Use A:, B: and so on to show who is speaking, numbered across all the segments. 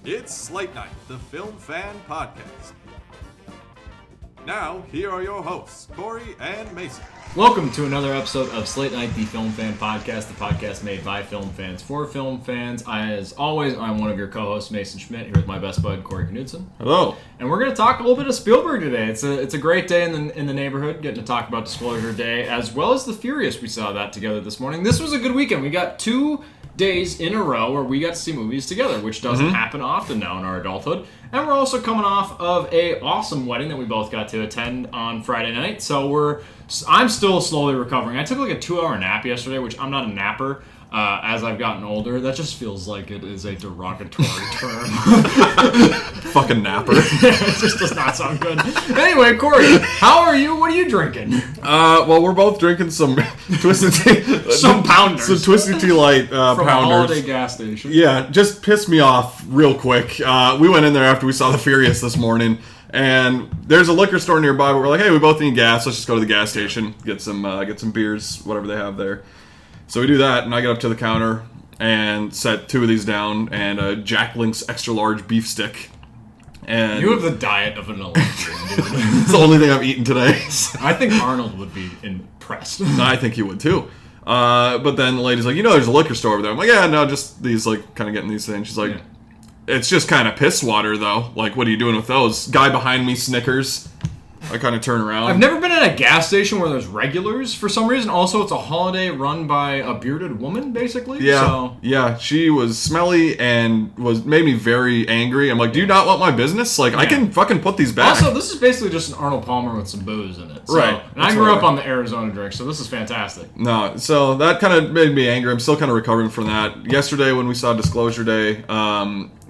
A: It's Slate Night, the Film Fan Podcast. Now, here are your hosts, Corey and Mason.
B: Welcome to another episode of Slate Night, the Film Fan Podcast, the podcast made by film fans for film fans. As always, I'm one of your co-hosts, Mason Schmidt, here with my best bud, Corey Knudsen.
C: Hello.
B: And we're going to talk a little bit of Spielberg today. It's a great day in the neighborhood, getting to talk about Disclosure Day, as well as The Furious. We saw that together this morning. This was a good weekend. We got 2 days in a row where we got to see movies together, which doesn't happen often now in our adulthood. And we're also coming off of a awesome wedding that we both got to attend on Friday night. So I'm still slowly recovering. I took like a 2-hour nap yesterday, which I'm not a napper. As I've gotten older, that just feels like it is a derogatory term.
C: Fucking napper.
B: It just does not sound good. Anyway, Corey, how are you? What are you drinking?
C: Well, we're both drinking some Twisted Tea.
B: Some Pounders.
C: Some Twisted Tea Light
B: From
C: Pounders.
B: a holiday gas station.
C: Yeah, just pissed me off real quick. We went in there after we saw The Furious this morning, and there's a liquor store nearby, but we're like, hey, we both need gas. Let's just go to the gas station, get some beers, whatever they have there. So we do that, and I get up to the counter and set 2 of these down, and a Jack Link's extra large beef stick. And
B: You have the diet of an Olympian, dude.
C: it's the only thing I've eaten today.
B: I think Arnold would be impressed.
C: I think he would too. But then the lady's like, there's a liquor store over there. I'm like, yeah, no, just these, like, kind of getting these things. She's like, It's just kind of piss water, though. Like, what are you doing with those? Guy behind me snickers. I kind of turn around.
B: I've never been at a gas station where there's regulars for some reason. Also, it's a holiday run by a bearded woman, basically.
C: Yeah, yeah. She was smelly and made me very angry. I'm like, do you not want my business? Like, I can fucking put these back.
B: Also, this is basically just an Arnold Palmer with some booze in it. So,
C: Right.
B: And I grew up on the Arizona drink, so this is fantastic.
C: No, so that kind of made me angry. I'm still kind of recovering from that. Yesterday, when we saw Disclosure Day,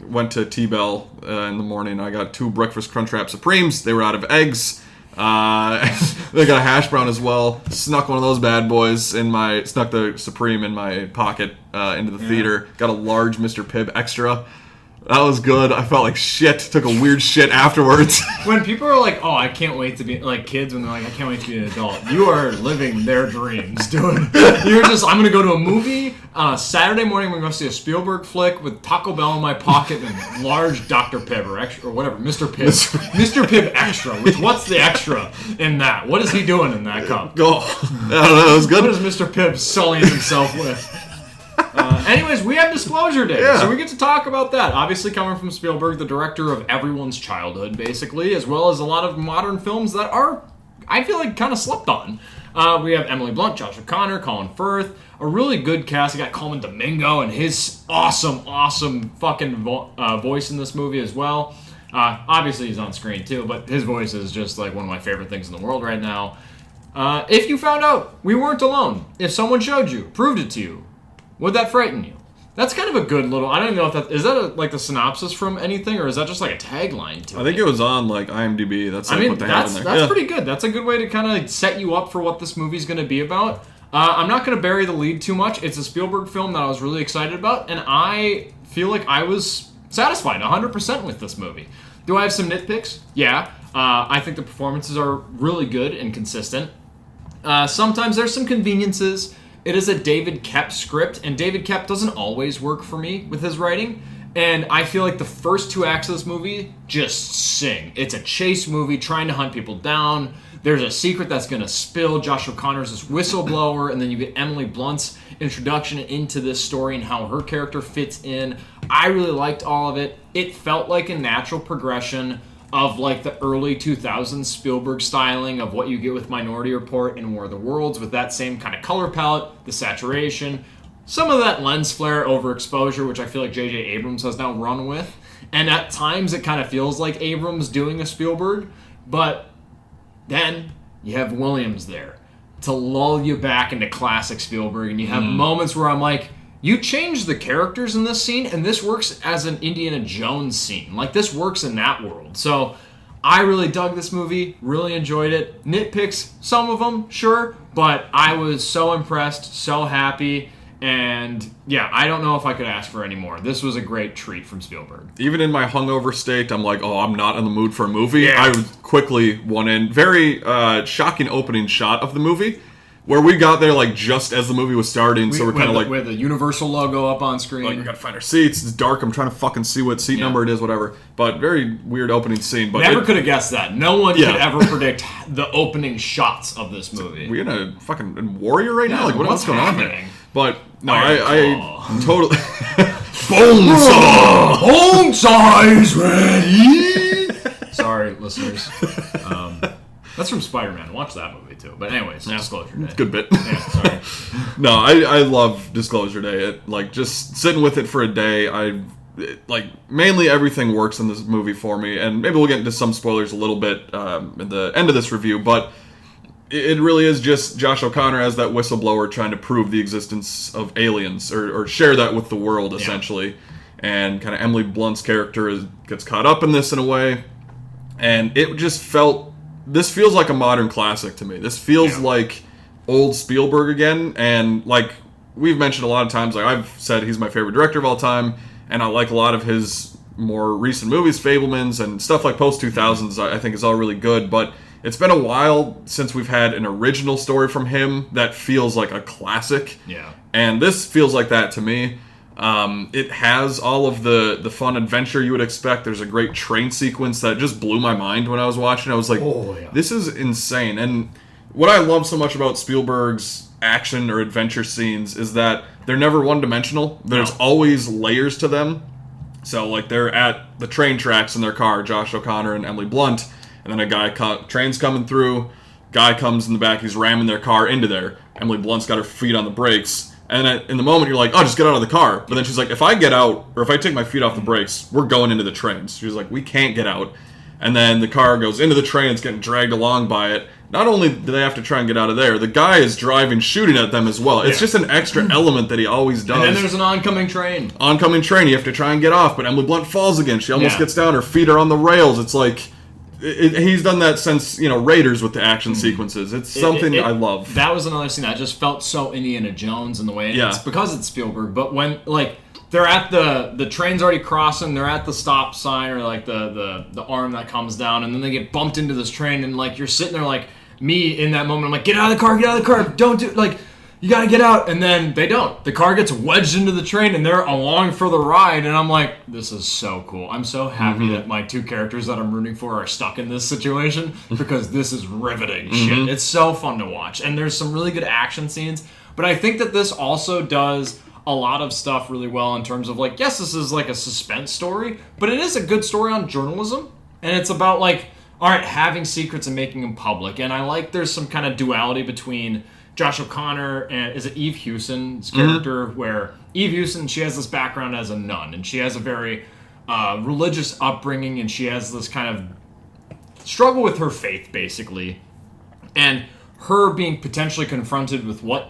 C: went to T-Bell in the morning. I got 2 Breakfast Crunchwrap Supremes. They were out of eggs. They got a hash brown as well. Snuck one of those bad boys snuck the Supreme in my pocket into the theater. Got a large Mr. Pibb extra. That was good. I felt like shit. Took a weird shit afterwards.
B: When people are like, oh, I can't wait to be, like kids, when they're like, I can't wait to be an adult, you are living their dreams, dude. You're just, I'm going to go to a movie on a Saturday morning, we're going to go see a Spielberg flick with Taco Bell in my pocket and large Dr. Pibb or whatever, Mr. Pibb. Mr. Pibb extra, what's the extra in that? What is he doing in that cup?
C: I don't know. It was good.
B: What is Mr. Pibb sullying himself with? Anyways, we have Disclosure Day, so we get to talk about that. Obviously coming from Spielberg, the director of everyone's childhood, basically, as well as a lot of modern films that are, I feel like, kind of slept on. We have Emily Blunt, Josh O'Connor, Colin Firth, a really good cast. You got Coleman Domingo and his awesome fucking voice in this movie as well. Obviously, he's on screen too, but his voice is just like one of my favorite things in the world right now. If you found out we weren't alone, if someone showed you, proved it to you, would that frighten you? That's kind of a good little. I don't know if that is that like the synopsis from anything, or is that just like a tagline to it?
C: I think it was on like IMDb. That's like what they have in there.
B: That's pretty good. That's a good way to kind of set you up for what this movie's going to be about. I'm not going to bury the lead too much. It's a Spielberg film that I was really excited about, and I feel like I was satisfied 100% with this movie. Do I have some nitpicks? Yeah. I think the performances are really good and consistent. Sometimes there's some conveniences. It is a David Koepp script, and David Koepp doesn't always work for me with his writing. And I feel like the first 2 acts of this movie just sing. It's a chase movie trying to hunt people down. There's a secret that's going to spill. Josh O'Connor's this whistleblower, and then you get Emily Blunt's introduction into this story and how her character fits in. I really liked all of it. It felt like a natural progression of like the early 2000s Spielberg styling of what you get with Minority Report and War of the Worlds, with that same kind of color palette, the saturation, some of that lens flare overexposure, which I feel like J.J. Abrams has now run with. And at times it kind of feels like Abrams doing a Spielberg, but then you have Williams there to lull you back into classic Spielberg, and you have moments where I'm like, you change the characters in this scene, and this works as an Indiana Jones scene. Like, this works in that world. So, I really dug this movie, really enjoyed it. Nitpicks, some of them, sure, but I was so impressed, so happy, and yeah, I don't know if I could ask for any more. This was a great treat from Spielberg.
C: Even in my hungover state, I'm like, I'm not in the mood for a movie.
B: Yeah.
C: I quickly went in. Very shocking opening shot of the movie. where we got there like just as the movie was starting, so we're kind of like
B: with the Universal logo up on screen.
C: we gotta find our seats. It's dark. I'm trying to fucking see what seat number it is, whatever. But very weird opening scene. But
B: Never could have guessed that. No one could ever predict the opening shots of this movie.
C: We're in a fucking warrior right now. Like what's going on
B: happening?
C: here? But no, I totally
B: Bone size ready. Sorry, listeners. That's from Spider-Man. Watch that movie too. But anyways, Disclosure Day.
C: Good bit.
B: Yeah, sorry.
C: No, I love Disclosure Day. Like just sitting with it for a day. Mainly everything works in this movie for me, and maybe we'll get into some spoilers a little bit at the end of this review. But it really is just Josh O'Connor as that whistleblower trying to prove the existence of aliens or share that with the world essentially. And kind of Emily Blunt's character gets caught up in this in a way, and it just felt. This feels like a modern classic to me. This feels like old Spielberg again, and like we've mentioned a lot of times, like I've said he's my favorite director of all time, and I like a lot of his more recent movies, Fabelmans, and stuff like post-2000s I think is all really good, but it's been a while since we've had an original story from him that feels like a classic.
B: Yeah.
C: And this feels like that to me. It has all of the fun adventure you would expect. There's a great train sequence that just blew my mind when I was watching. I was like, this is insane. And what I love so much about Spielberg's action or adventure scenes is that they're never one-dimensional. There's always layers to them. So, like, they're at the train tracks in their car, Josh O'Connor and Emily Blunt, and then train's coming through, guy comes in the back, he's ramming their car into there. Emily Blunt's got her feet on the brakes. And in the moment, you're like, oh, just get out of the car. But then she's like, if I get out, or if I take my feet off the brakes, we're going into the trains. She's like, we can't get out. And then the car goes into the train, it's getting dragged along by it. Not only do they have to try and get out of there, the guy is driving, shooting at them as well. It's just an extra element that he always does.
B: And then there's an oncoming train.
C: You have to try and get off, but Emily Blunt falls again. She almost gets down, her feet are on the rails. It's like... he's done that since, Raiders with the action sequences. It's something I love.
B: That was another scene that just felt so Indiana Jones in the way. It's because it's Spielberg, but when, like, they're at the train's already crossing, they're at the stop sign, or, like, the arm that comes down, and then they get bumped into this train, and, like, you're sitting there, like, me in that moment, I'm like, get out of the car, don't do, like... You gotta get out, and then they don't. The car gets wedged into the train, and they're along for the ride, and I'm like, this is so cool. I'm so happy that my two characters that I'm rooting for are stuck in this situation, because this is riveting shit. It's so fun to watch, and there's some really good action scenes, but I think that this also does a lot of stuff really well in terms of, like, yes, this is like a suspense story, but it is a good story on journalism, and it's about, like, all right, having secrets and making them public, and I like there's some kind of duality between Josh O'Connor and is it Eve Hewson's character, where Eve Hewson, she has this background as a nun, and she has a very religious upbringing, and she has this kind of struggle with her faith, basically, and her being potentially confronted with what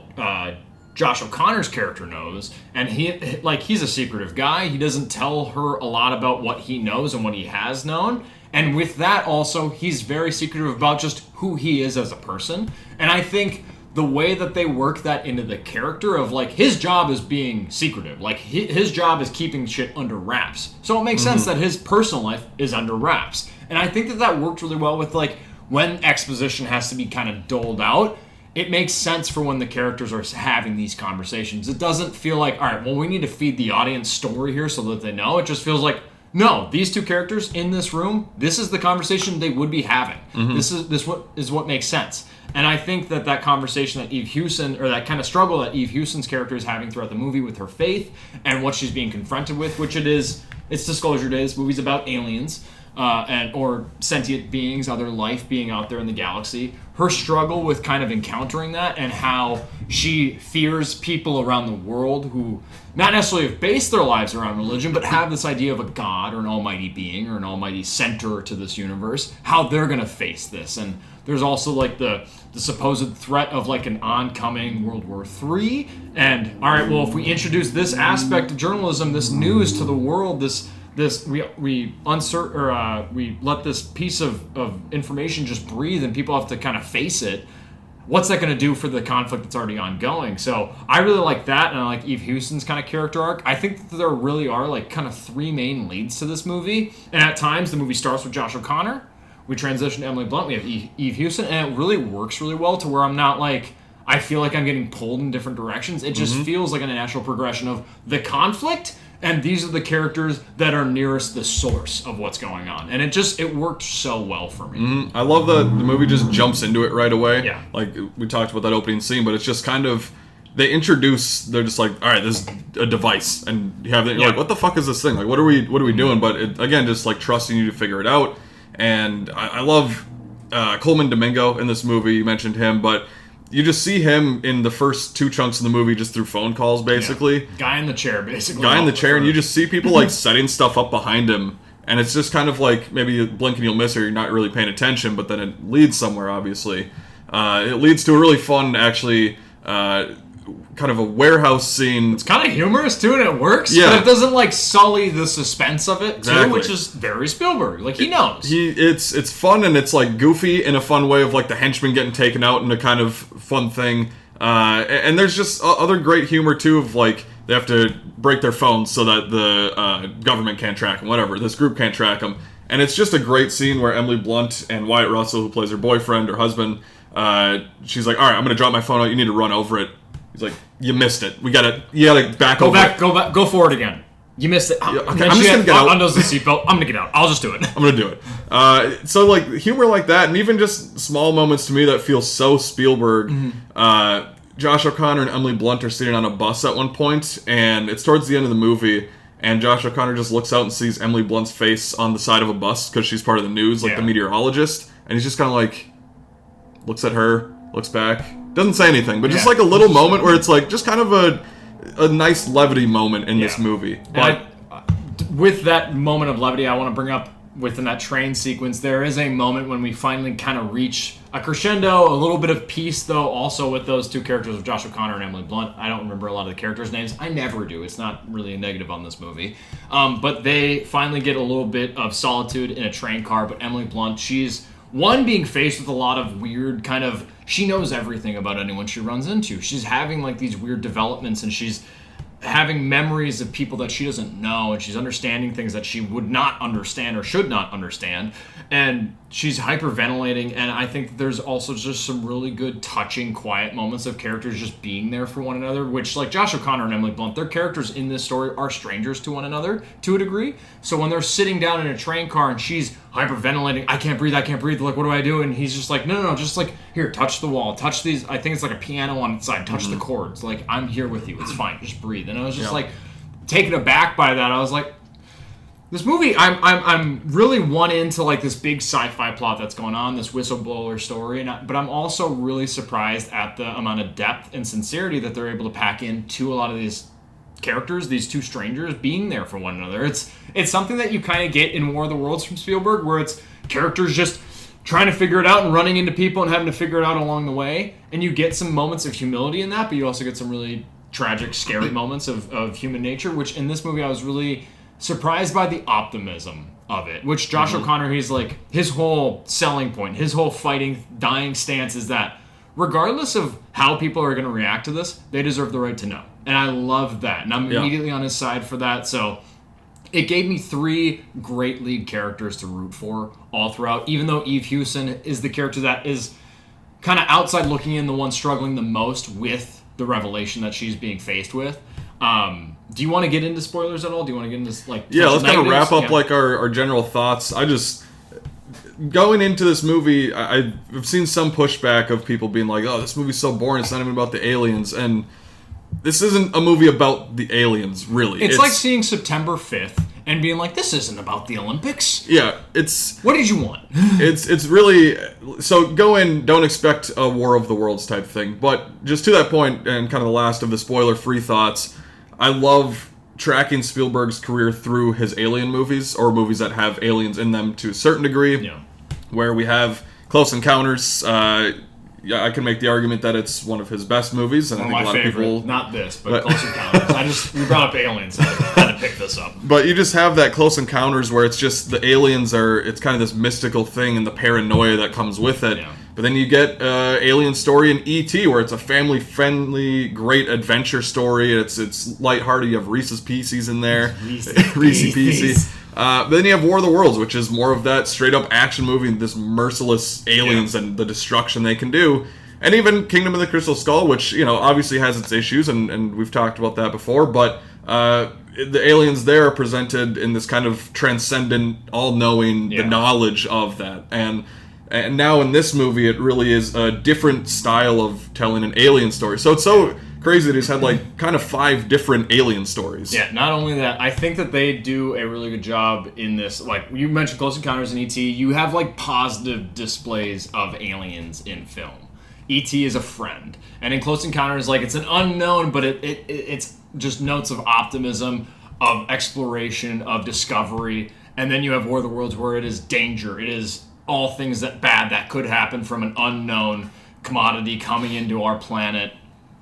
B: Josh O'Connor's character knows, and he's a secretive guy. He doesn't tell her a lot about what he knows and what he has known. And with that also, he's very secretive about just who he is as a person. And I think the way that they work that into the character of, like, his job is being secretive. Like, his job is keeping shit under wraps. So it makes sense that his personal life is under wraps. And I think that worked really well with, like, when exposition has to be kind of doled out, it makes sense for when the characters are having these conversations. It doesn't feel like, all right, well, we need to feed the audience story here so that they know. It just feels like, no, these two characters in this room, this is the conversation they would be having. This is what makes sense. And I think that conversation that Eve Hewson, or that kind of struggle that Eve Hewson's character is having throughout the movie with her faith and what she's being confronted with, which it's Disclosure Day. This movie's about aliens or sentient beings, other life being out there in the galaxy. Her struggle with kind of encountering that, and how she fears people around the world who not necessarily have based their lives around religion, but have this idea of a god or an almighty being or an almighty center to this universe, how they're going to face this. And there's also, like, the supposed threat of, like, an oncoming World War III. And, all right, well, if we introduce this aspect of journalism, this news to the world, we let this piece of information just breathe, and people have to kind of face it. What's that going to do for the conflict that's already ongoing? So I really like that, and I like Eve Hewson's kind of character arc. I think that there really are, like, kind of three main leads to this movie, and at times the movie starts with Josh O'Connor. We transition to Emily Blunt. We have Eve Hewson, and it really works really well to where I'm not like, I feel like I'm getting pulled in different directions. It just feels like a natural progression of the conflict, and these are the characters that are nearest the source of what's going on. And it worked so well for me.
C: I love that the movie just jumps into it right away.
B: Yeah.
C: Like, we talked about that opening scene, but it's just kind of, they're just like, all right, this is a device. And you have it, you're like, what the fuck is this thing? Like, what are we doing? But it, again, just like trusting you to figure it out. And I love Coleman Domingo in this movie. You mentioned him, but you just see him in the first 2 chunks of the movie just through phone calls, basically.
B: Yeah. Guy in the chair, basically.
C: Guy in the chair, and you just see people like setting stuff up behind him, and it's just kind of like maybe you blink and you'll miss, or you're not really paying attention, but then it leads somewhere. Obviously, it leads to a really fun, actually, kind of a warehouse scene.
B: It's kind of humorous too, and it works.
C: Yeah.
B: But it doesn't like sully the suspense of it too,
C: Exactly.
B: which is very Spielberg. Like he knows.
C: It's fun, and it's like goofy in a fun way of like the henchman getting taken out in a kind of fun thing. And there's just other great humor too of like they have to break their phones so that the government can't track them, whatever. This group can't track them. And it's just a great scene where Emily Blunt and Wyatt Russell, who plays her boyfriend or husband, she's like, all right, I'm going to drop my phone out. You need to run over it. He's like, you missed it. You gotta back over it.
B: Go forward again. You missed it.
C: Okay, I'm just gonna get out.
B: Undoes the seatbelt. I'm gonna get out. I'll just do it.
C: I'm gonna do it. So like humor like that, and even just small moments to me that feel so Spielberg. Josh O'Connor and Emily Blunt are sitting on a bus at one point, and it's towards the end of the movie, and Josh O'Connor just looks out and sees Emily Blunt's face on the side of a bus because she's part of the news, like the meteorologist, and he's just kind of like looks at her, looks back, doesn't say anything, but just like a little moment where it's like just kind of a nice levity moment in this movie. But
B: with that moment of levity, I want to bring up within that train sequence, there is a moment when we finally kind of reach a crescendo, a little bit of peace, though, also with those 2 characters of Josh O'Connor and Emily Blunt. I don't remember a lot of the characters' names. I never do. It's not really a negative on this movie. But they finally get a little bit of solitude in a train car, but Emily Blunt, she's being faced with a lot of weird kind of, she knows everything about anyone she runs into. She's having like these weird developments, and she's having memories of people that she doesn't know, and she's understanding things that she would not understand or should not understand, and she's hyperventilating. And I think there's also just some really good touching quiet moments of characters just being there for one another, which like Josh O'Connor and Emily Blunt, their characters in this story are strangers to one another to a degree. So when they're sitting down in a train car and she's hyperventilating, I can't breathe, like what do I do? And he's just like, no, just like, here, touch the wall, touch these, I think it's like a piano on its side, touch the chords, like I'm here with you, it's fine, just breathe. And I was just like taken aback by that. I was like, this movie, I'm really one into like this big sci-fi plot that's going on, this whistleblower story, but I'm also really surprised at the amount of depth and sincerity that they're able to pack into a lot of these characters, these 2 strangers being there for one another. It's something that you kind of get in War of the Worlds from Spielberg, where it's characters just trying to figure it out and running into people and having to figure it out along the way, and you get some moments of humility in that, but you also get some really tragic, scary moments of human nature, which in this movie I was really surprised by the optimism of it, which Josh O'Connor, he's like, his whole selling point, his whole fighting, dying stance is that regardless of how people are going to react to this, they deserve the right to know. And I love that. And I'm immediately on his side for that. So it gave me 3 great lead characters to root for all throughout, even though Eve Hewson is the character that is kind of outside looking in, the one struggling the most with the revelation that she's being faced with. Do you want to get into spoilers at all? Do you want to get into like
C: let's kind of wrap up like our general thoughts. I just going into this movie, I've seen some pushback of people being like, oh, this movie's so boring, it's not even about the aliens. And this isn't a movie about the aliens, really.
B: It's like seeing September 5th and being like, this isn't about the Olympics.
C: Yeah, it's...
B: What did you want?
C: It's really... So go in, don't expect a War of the Worlds type thing. But just to that point, and kind of the last of the spoiler-free thoughts, I love tracking Spielberg's career through his alien movies, or movies that have aliens in them to a certain degree.
B: Yeah. Where
C: we have Close Encounters. I can make the argument that it's one of his best movies, and
B: one
C: I think
B: of
C: a
B: my
C: lot
B: favorite,
C: of people.
B: not this, but Close Encounters. You brought up aliens, so I had to pick this up.
C: But you just have that Close Encounters where it's just the aliens it's kind of this mystical thing and the paranoia that comes with it. Yeah. But then you get Alien Story in E.T., where it's a family-friendly, great adventure story. It's lighthearted. You have Reese's Pieces in there. Reese's Pieces. But then you have War of the Worlds, which is more of that straight-up action movie, this merciless aliens and the destruction they can do. And even Kingdom of the Crystal Skull, which, obviously has its issues, and we've talked about that before, but the aliens there are presented in this kind of transcendent, all-knowing, the knowledge of that. And now in this movie, it really is a different style of telling an alien story. So it's so crazy that he's had, like, kind of 5 different alien stories.
B: Yeah, not only that, I think that they do a really good job in this. Like, you mentioned Close Encounters and E.T., you have, like, positive displays of aliens in film. E.T. is a friend. And in Close Encounters, like, it's an unknown, but it's just notes of optimism, of exploration, of discovery. And then you have War of the Worlds, where it is danger. It is all things that could happen from an unknown commodity coming into our planet.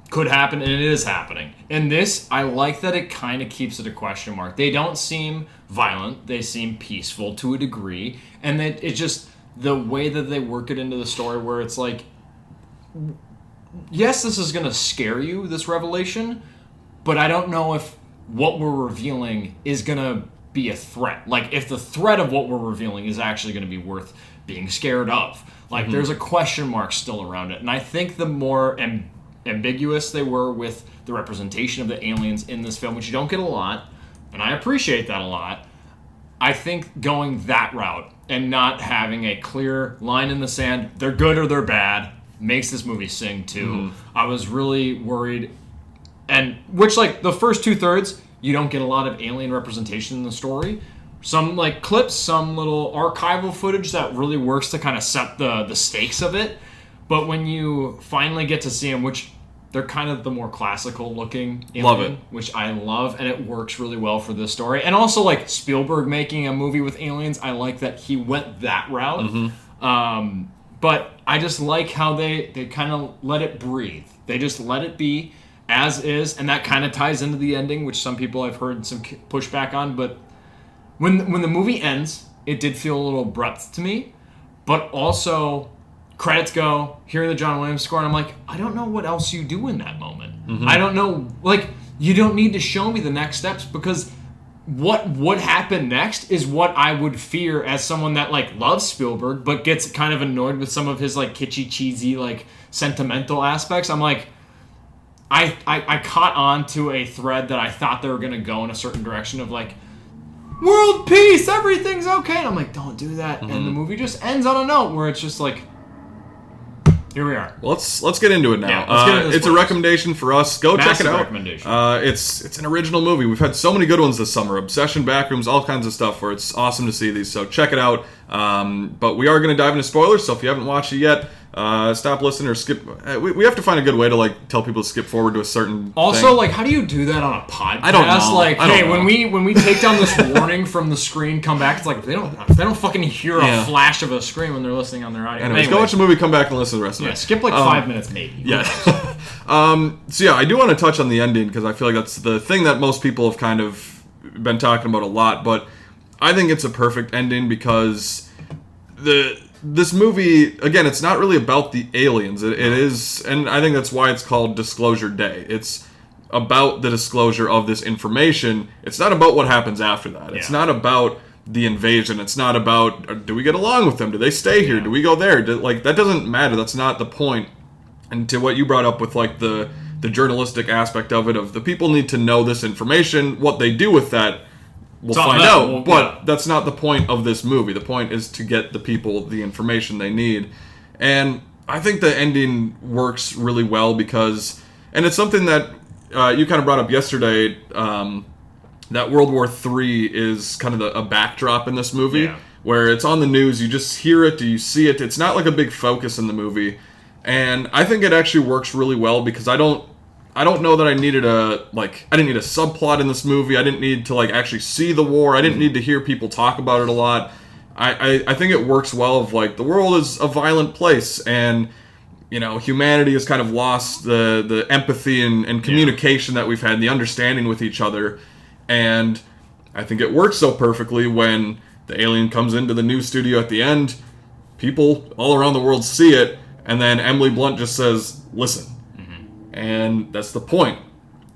B: Could happen, and it is happening. In this, I like that it kind of keeps it a question mark. They don't seem violent. They seem peaceful to a degree. And it just, the way that they work it into the story, where it's like, yes, this is going to scare you, this revelation, but I don't know if what we're revealing is going to be a threat. Like, if the threat of what we're revealing is actually going to be worth being scared of. Like, there's a question mark still around it. And I think the more ambiguous they were with the representation of the aliens in this film, which you don't get a lot, and I appreciate that a lot, I think going that route and not having a clear line in the sand, they're good or they're bad, makes this movie sing too. I was really worried, and which, like, the first 2/3, you don't get a lot of alien representation in the story. Some, like, clips, some little archival footage that really works to kind of set the stakes of it. But when you finally get to see them, which they're kind of the more classical looking alien,
C: love it,
B: which I love, and it works really well for this story. And also, like, Spielberg making a movie with aliens, I like that he went that route. But I just like how they kind of let it breathe. They just let it be as is, and that kind of ties into the ending, which some people I've heard some pushback on. But when the movie ends, it did feel a little abrupt to me. But also, credits go, hearing the John Williams score, and I'm like, I don't know what else you do in that moment. I don't know, like, you don't need to show me the next steps, because what would happen next is what I would fear as someone that, like, loves Spielberg, but gets kind of annoyed with some of his, like, kitschy, cheesy, like, sentimental aspects. I'm like, I caught on to a thread that I thought they were going to go in a certain direction of, like, world peace, everything's okay. And I'm like, don't do that. And the movie just ends on a note where it's just like, here we are.
C: Well, let's get into it now.
B: Yeah, let's get into
C: it's a recommendation for us. Go check it out.
B: Recommendation.
C: It's an original movie. We've had so many good ones this summer. Obsession, Backrooms, all kinds of stuff where it's awesome to see these. So check it out. But we are going to dive into spoilers. So if you haven't watched it yet, stop listening or skip. We have to find a good way to, like, tell people to skip forward to a certain
B: also
C: thing.
B: Like, how do you do that on a podcast?
C: I don't know.
B: Like,
C: I don't know.
B: when we take down this warning from the screen, come back. It's like if they don't fucking hear a flash of a screen when they're listening on their audio.
C: Anyways, go watch the movie, come back and listen to the rest of it.
B: Skip like 5 minutes maybe.
C: Yeah. So yeah, I do want to touch on the ending because I feel like that's the thing that most people have kind of been talking about a lot. But I think it's a perfect ending because this movie, again, it's not really about the aliens. It is, and I think that's why it's called Disclosure Day. It's about the disclosure of this information. It's not about what happens after that. It's not about the invasion. It's not about, do we get along with them? Do they stay here? Do we go there? Like, that doesn't matter. That's not the point. And to what you brought up with, like, the journalistic aspect of it, of the people need to know this information. What they do with that, we'll find out. But that's not the point of this movie. The point is to get the people the information they need. And I think the ending works really well because, and it's something that you kind of brought up yesterday, that World War III is kind of a backdrop in this movie, where it's on the news, you just hear it, you see it. It's not like a big focus in the movie. And I think it actually works really well because I don't know that I needed I didn't need a subplot in this movie. I didn't need to, like, actually see the war. I didn't need to hear people talk about it a lot. I think it works well of, like, the world is a violent place and, you know, humanity has kind of lost the empathy and communication that we've had, the understanding with each other. And I think it works so perfectly when the alien comes into the news studio at the end, people all around the world see it, and then Emily Blunt just says, listen. And that's the point.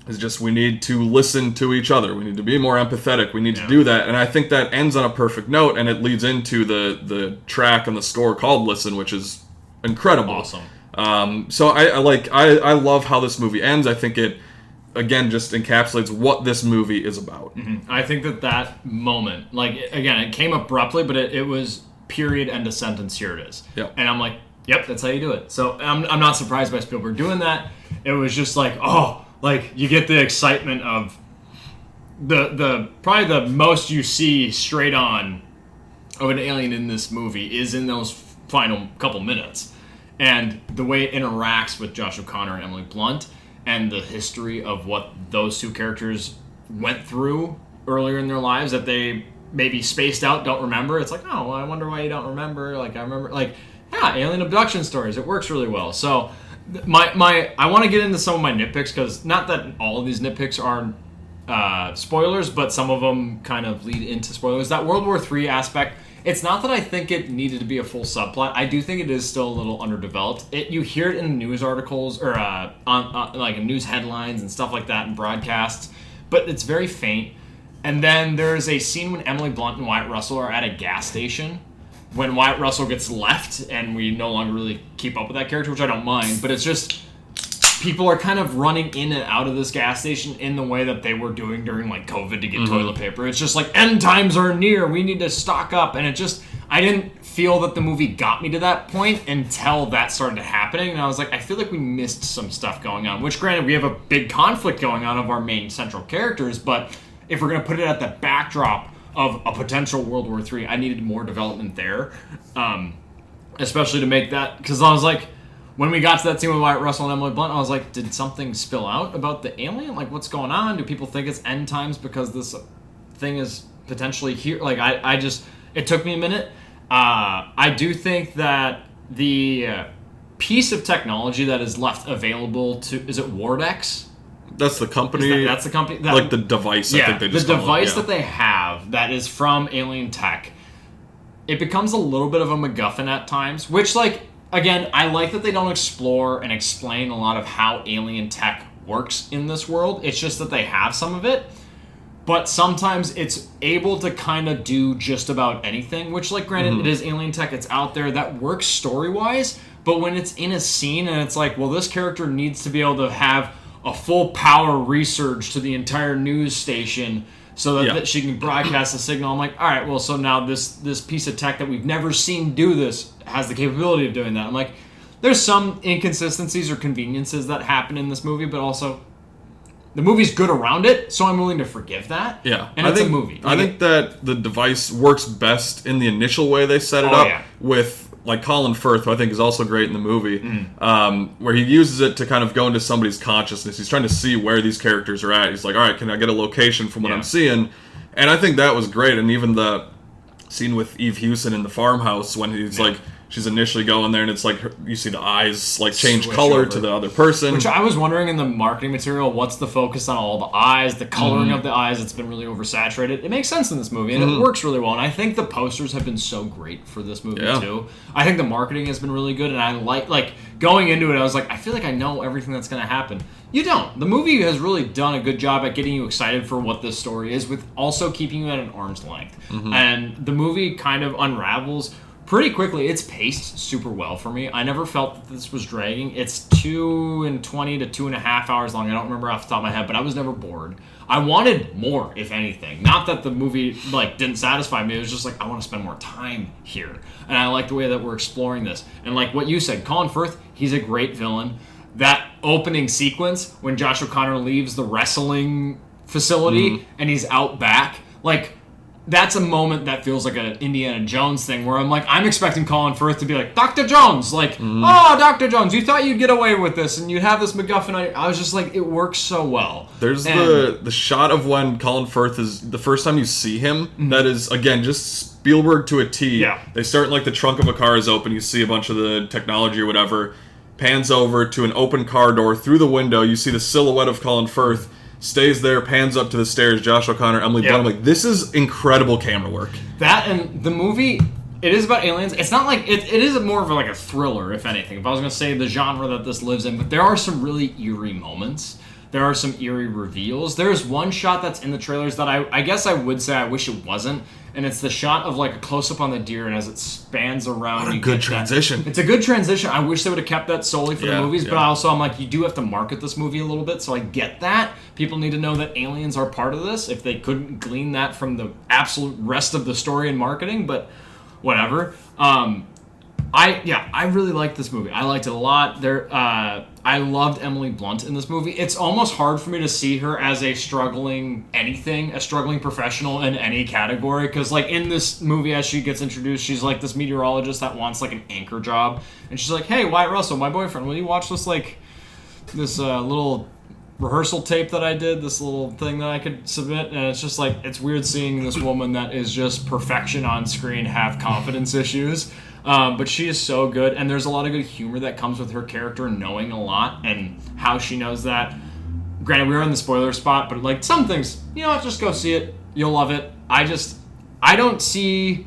C: It's just we need to listen to each other. We need to be more empathetic. We need to do that. And I think that ends on a perfect note, and it leads into the track and the score called Listen, which is incredible.
B: Awesome.
C: So I love how this movie ends. I think it, again, just encapsulates what this movie is about.
B: I think that moment, like, again, it came abruptly, but it was period, end of sentence, here it is.
C: Yep.
B: And I'm like, yep, that's how you do it. So I'm not surprised by Spielberg doing that. It was just like, oh, like, you get the excitement of the probably the most you see straight on of an alien in this movie is in those final couple minutes. And the way it interacts with Josh O'Connor and Emily Blunt and the history of what those two characters went through earlier in their lives that they maybe spaced out, don't remember. It's like, oh, well, I wonder why you don't remember. Like, I remember, like, yeah, alien abduction stories. It works really well. So I want to get into some of my nitpicks, because not that all of these nitpicks are spoilers, but some of them kind of lead into spoilers. That World War III aspect, it's not that I think it needed to be a full subplot. I do think it is still a little underdeveloped. You hear it in news articles or on like in news headlines and stuff like that and broadcasts, but it's very faint. And then there's a scene when Emily Blunt and Wyatt Russell are at a gas station when Wyatt Russell gets left and we no longer really keep up with that character, which I don't mind, but it's just people are kind of running in and out of this gas station in the way that they were doing during like COVID to get toilet paper. It's just like, end times are near, we need to stock up. And it just, I didn't feel that the movie got me to that point until that started happening. And I was like, I feel like we missed some stuff going on, which granted, we have a big conflict going on of our main central characters, but if we're going to put it at the backdrop of a potential World War III, I needed more development there, especially to make that, because I was like, when we got to that scene with Wyatt Russell and Emily Blunt, I was like, did something spill out about the alien? Like, what's going on? Do people think it's end times because this thing is potentially here? Like, I just, it took me a minute. I do think that the piece of technology that is left available to, is it Wardex?
C: That's the company.
B: That's the company.
C: Like the device,
B: yeah,
C: I think they just
B: the
C: call
B: device
C: it. Yeah.
B: that they have that is from Alien Tech. It becomes a little bit of a MacGuffin at times, which, like, again, I like that they don't explore and explain a lot of how alien tech works in this world. It's just that they have some of it. But sometimes it's able to kind of do just about anything, which, like, granted, it is alien tech. It's out there. That works story-wise. But when it's in a scene and it's like, well, this character needs to be able to have a full power resurge to the entire news station so that she can broadcast a signal. I'm like, all right, well, so now this piece of tech that we've never seen do this has the capability of doing that. I'm like, there's some inconsistencies or conveniences that happen in this movie, but also the movie's good around it, so I'm willing to forgive that.
C: Yeah.
B: And it's a movie.
C: I think that the device works best in the initial way they set it up with, like, Colin Firth, who I think is also great in the movie, where he uses it to kind of go into somebody's consciousness. He's trying to see where these characters are at. He's like, all right, can I get a location from what I'm seeing? And I think that was great. And even the scene with Eve Hewson in the farmhouse when he's like, she's initially going there and it's like, you see the eyes like change
B: Switch
C: color
B: over
C: to the other person.
B: Which I was wondering in the marketing material, what's the focus on all the eyes, the coloring of the eyes? It's been really oversaturated. It makes sense in this movie, and it works really well. And I think the posters have been so great for this movie, too. I think the marketing has been really good, and I like, going into it, I was like, I feel like I know everything that's going to happen. You don't. The movie has really done a good job at getting you excited for what this story is, with also keeping you at an arm's length. And the movie kind of unravels pretty quickly. It's paced super well for me. I never felt that this was dragging. It's 2 and 20 to 2.5 hours long. I don't remember off the top of my head, but I was never bored. I wanted more, if anything. Not that the movie like didn't satisfy me. It was just like, I want to spend more time here. And I like the way that we're exploring this. And like what you said, Colin Firth, he's a great villain. That opening sequence when Josh O'Connor leaves the wrestling facility and he's out back, like, that's a moment that feels like an Indiana Jones thing where I'm like, I'm expecting Colin Firth to be like, Dr. Jones, like, oh, Dr. Jones, you thought you'd get away with this and you'd have this MacGuffin on your... I was just like, it works so well.
C: There's the shot of when Colin Firth is, the first time you see him, that is, again, just Spielberg to a T.
B: Yeah.
C: They start like the trunk of a car is open, you see a bunch of the technology or whatever, pans over to an open car door, through the window, you see the silhouette of Colin Firth, stays there, pans up to the stairs, Josh O'Connor, Emily Blunt. I'm like, this is incredible camera work.
B: That and the movie, it is about aliens. It's not like, it is more of like a thriller, if anything. If I was going to say the genre that this lives in, but there are some really eerie moments. There are some eerie reveals. There's one shot that's in the trailers that I guess I would say I wish it wasn't. and it's the shot of like a close up on the deer, and as it spans around,
C: What a
B: you
C: good
B: get
C: transition.
B: It's a good transition. I wish they would have kept that solely for the
C: Yeah,
B: movies, but
C: yeah.
B: also I'm like, you do have to market this movie a little bit, so I get that. People need to know that aliens are part of this. If they couldn't glean that from the absolute rest of the story and marketing, but whatever. I really liked this movie. I liked it a lot. I loved Emily Blunt in this movie. It's almost hard for me to see her as a struggling professional in any category. Because, like, in this movie, as she gets introduced, she's like this meteorologist that wants like an anchor job, and she's like, "Hey, Wyatt Russell, my boyfriend, will you watch this little rehearsal tape that I did, this little thing that I could submit?" And it's just like, it's weird seeing this woman that is just perfection on screen have confidence issues. But she is so good, and there's a lot of good humor that comes with her character knowing a lot and how she knows that. Granted, we were in the spoiler spot, but like some things, just go see it. You'll love it. I don't see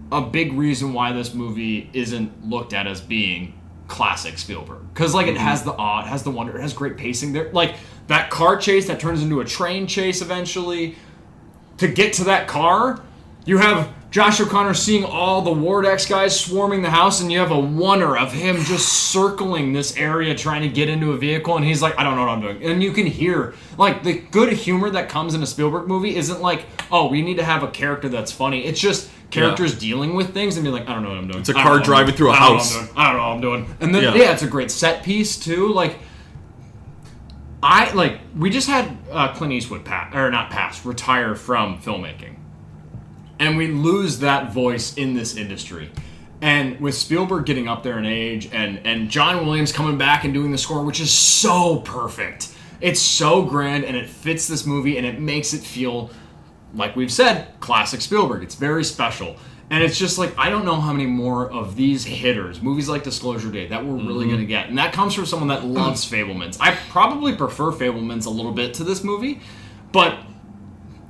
B: a big reason why this movie isn't looked at as being classic Spielberg. Because like it has the awe, it has the wonder, it has great pacing there. Like that car chase that turns into a train chase eventually. To get to that car, you have Josh O'Connor seeing all the Ward X guys swarming the house, and you have a wonder of him just circling this area trying to get into a vehicle, and he's like, I don't know what I'm doing. And you can hear, like, the good humor that comes in a Spielberg movie isn't like, oh, we need to have a character that's funny. It's just characters dealing with things and be like, I don't know what I'm doing.
C: It's a car driving through a house.
B: I don't know what I'm doing. And then, it's a great set piece, too. Like, we just had Clint Eastwood retire from filmmaking. And we lose that voice in this industry. And with Spielberg getting up there in age and John Williams coming back and doing the score, which is so perfect. It's so grand and it fits this movie and it makes it feel, like we've said, classic Spielberg. It's very special. And it's just like, I don't know how many more of these hitters, movies like Disclosure Day, that we're really going to get. And that comes from someone that loves Fabelmans. I probably prefer Fabelmans a little bit to this movie, but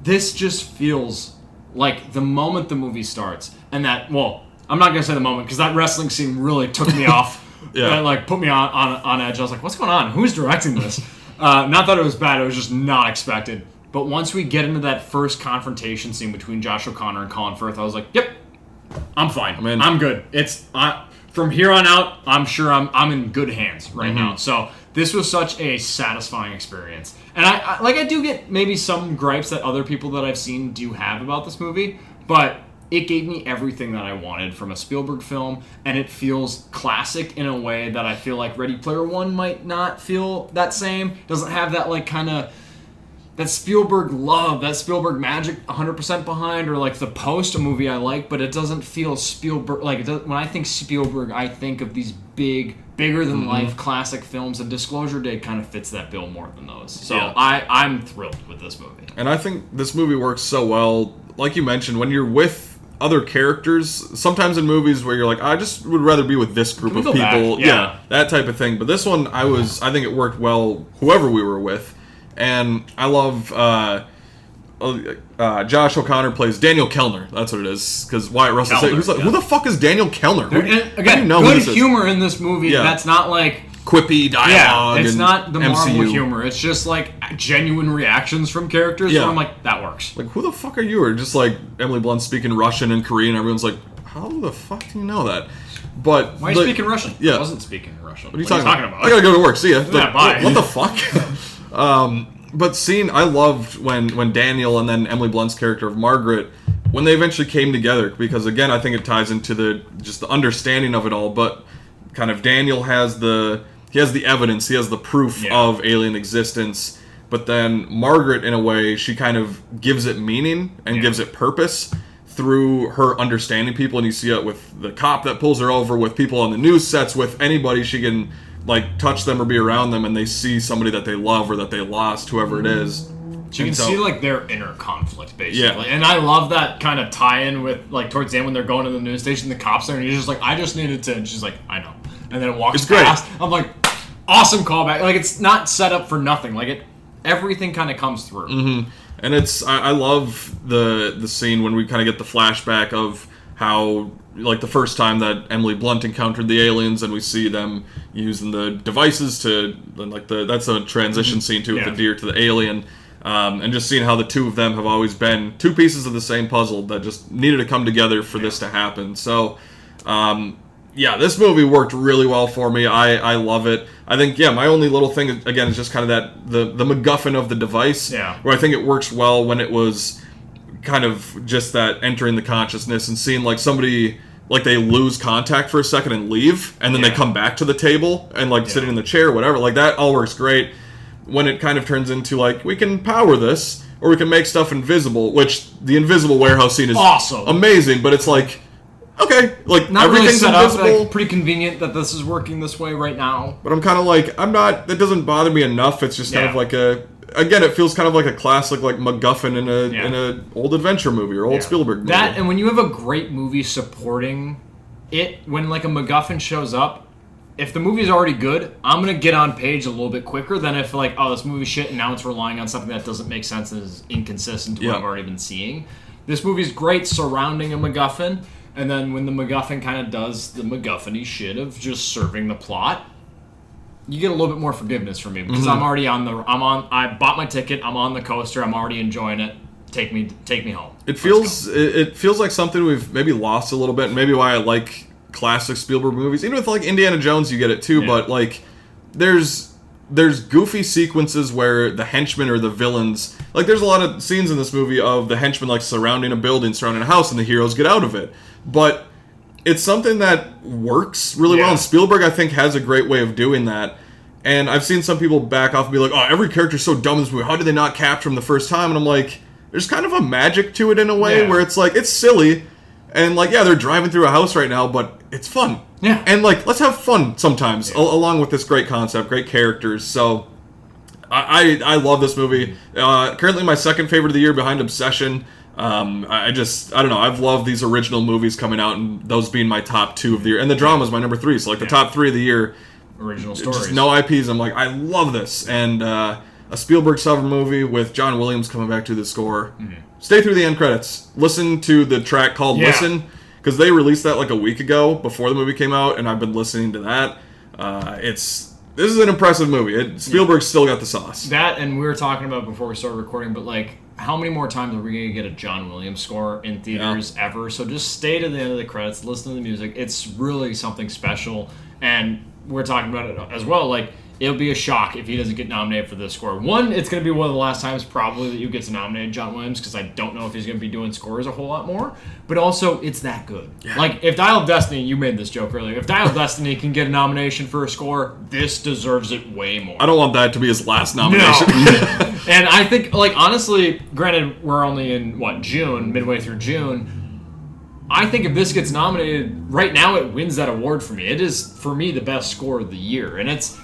B: this just feels like the moment the movie starts, and that, well, I'm not going to say the moment, because that wrestling scene really took me off. Like, put me on edge. I was like, what's going on? Who's directing this? Not that it was bad, it was just not expected. But once we get into that first confrontation scene between Josh O'Connor and Colin Firth, I was like, yep, I'm fine. I'm good. It's from here on out, I'm sure I'm in good hands right now. So this was such a satisfying experience. And I do get maybe some gripes that other people that I've seen do have about this movie, but it gave me everything that I wanted from a Spielberg film, and it feels classic in a way that I feel like Ready Player One might not feel that same. Doesn't have that like kind of that Spielberg love, that Spielberg magic 100% behind, or like The Post, a movie I like, but it doesn't feel Spielberg. Like, when I think Spielberg, I think of these bigger than life classic films, and Disclosure Day kind of fits that bill more than those. So I'm thrilled with this movie.
C: And I think this movie works so well, like you mentioned, when you're with other characters, sometimes in movies where you're like, I just would rather be with this group of people. Yeah, that type of thing. But this one, I think it worked well, whoever we were with. And I love Josh O'Connor plays Daniel Kellner. That's what it is. Because Wyatt Russell said, who the fuck is Daniel Kellner?
B: Again, good humor in this movie. Yeah. That's not like
C: quippy dialogue.
B: Yeah, it's not the Marvel
C: MCU
B: humor. It's just like genuine reactions from characters. Yeah. Where I'm like, that works.
C: Like, who the fuck are you? Or just like Emily Blunt speaking Russian and Korean. Everyone's like, how the fuck do you know that? But
B: why are you speaking Russian?
C: Yeah.
B: I wasn't speaking Russian.
C: What are you talking about? I gotta go to work. See ya.
B: Bye.
C: What the fuck? But I loved when Daniel and then Emily Blunt's character of Margaret, when they eventually came together, because again, I think it ties into the understanding of it all. But kind of Daniel has the evidence, he has the proof of alien existence. But then Margaret, in a way, she kind of gives it meaning and gives it purpose through her understanding people. And you see it with the cop that pulls her over, with people on the news sets, with anybody she can like touch them or be around them, and they see somebody that they love or that they lost, whoever it is.
B: You can see like their inner conflict, basically. And I love that kind of tie-in with like towards the end when they're going to the news station, the cops there, and he's just like, I just needed to, and she's like, I know. And then it walks past. I'm like, awesome callback. Like, it's not set up for nothing. Like, everything kind of comes through.
C: Mm-hmm. And I love the scene when we kind of get the flashback of how, like, the first time that Emily Blunt encountered the aliens, and we see them using the devices to, like, that's a transition scene too, with the deer to the alien. And just seeing how the two of them have always been two pieces of the same puzzle that just needed to come together for this to happen. So, yeah, this movie worked really well for me. I love it. I think, my only little thing, again, is just kind of that, the MacGuffin of the device.
B: Yeah.
C: Where I think it works well when it was kind of just that entering the consciousness and seeing, like, somebody, like, they lose contact for a second and leave, and then they come back to the table and, like, sitting in the chair or whatever. Like, that all works great. When it kind of turns into, like, we can power this, or we can make stuff invisible, which the invisible warehouse scene is
B: awesome,
C: amazing, but it's like, okay, like,
B: not
C: everything's
B: really set
C: invisible.
B: up, like, pretty convenient that this is working this way right now.
C: But I'm kind of like, that doesn't bother me enough. It's just kind of like again, it feels kind of like a classic, like, MacGuffin in a old adventure movie or old Spielberg movie.
B: That, and when you have a great movie supporting it, when, like, a MacGuffin shows up, if the movie's already good, I'm going to get on page a little bit quicker than if, like, oh, this movie's shit and now it's relying on something that doesn't make sense and is inconsistent to what I've already been seeing. This movie's great surrounding a MacGuffin, and then when the MacGuffin kind of does the MacGuffin-y shit of just serving the plot, you get a little bit more forgiveness from me because I'm already I bought my ticket, I'm on the coaster, I'm already enjoying it. Take me home.
C: It feels like something we've maybe lost a little bit, and maybe why I like classic Spielberg movies. Even with, like, Indiana Jones, you get it too, but, like, there's goofy sequences where the henchmen or the villains, like, there's a lot of scenes in this movie of the henchmen, like, surrounding a building, surrounding a house, and the heroes get out of it. But it's something that works really well, and Spielberg, I think, has a great way of doing that. And I've seen some people back off and be like, oh, every character's so dumb in this movie, how did they not capture him the first time? And I'm like, there's kind of a magic to it in a way where it's like, it's silly, and, like, they're driving through a house right now, but it's fun.
B: Yeah.
C: And, like, let's have fun sometimes, along with this great concept, great characters. So, I love this movie. Currently my second favorite of the year behind Obsession. I don't know, I've loved these original movies coming out, and those being my top two of the year. And the drama's my number three, so, like, the top three of the year.
B: Original stories.
C: Just no IPs. I'm like, I love this. And a Spielberg summer movie with John Williams coming back to the score. Stay through the end credits. Listen to the track called Listen, because they released that, like, a week ago before the movie came out, and I've been listening to that. This is an impressive movie. Spielberg still got the sauce.
B: That, and we were talking about before we started recording, but, like, how many more times are we going to get a John Williams score in theaters ever? So just stay to the end of the credits, listen to the music. It's really something special, and we're talking about it as well. Like, it'll be a shock if he doesn't get nominated for this score. One, it's going to be one of the last times probably that you get to nominate John Williams, because I don't know if he's going to be doing scores a whole lot more. But also, it's that good. Yeah. Like, if Dial of Destiny, you made this joke earlier, if Dial of Destiny can get a nomination for a score, this deserves it way more.
C: I don't want that to be his last nomination.
B: No. And I think, like, honestly, granted, we're only in, June, midway through June, I think if this gets nominated, right now it wins that award for me. It is, for me, the best score of the year. And it's,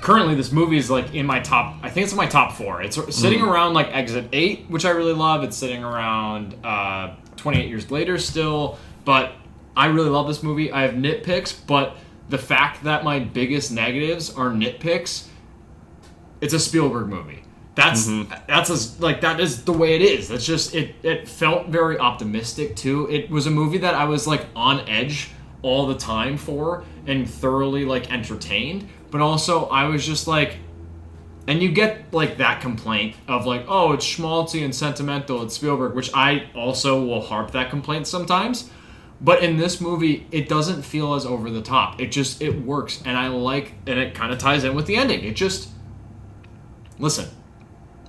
B: currently this movie is, like, in my top, I think it's in my top 4. It's sitting around, like, Exit 8, which I really love. It's sitting around 28 Years Later still. But I really love this movie. I have nitpicks, but the fact that my biggest negatives are nitpicks, it's a Spielberg movie. That is the way it is. That's just it felt very optimistic too. It was a movie that I was, like, on edge all the time for and thoroughly, like, entertained, but also I was just like, and you get, like, that complaint of, like, oh, it's schmaltzy and sentimental, it's Spielberg, which I also will harp that complaint sometimes. But in this movie, it doesn't feel as over the top. It works, and and it kind of ties in with the ending. It just, listen,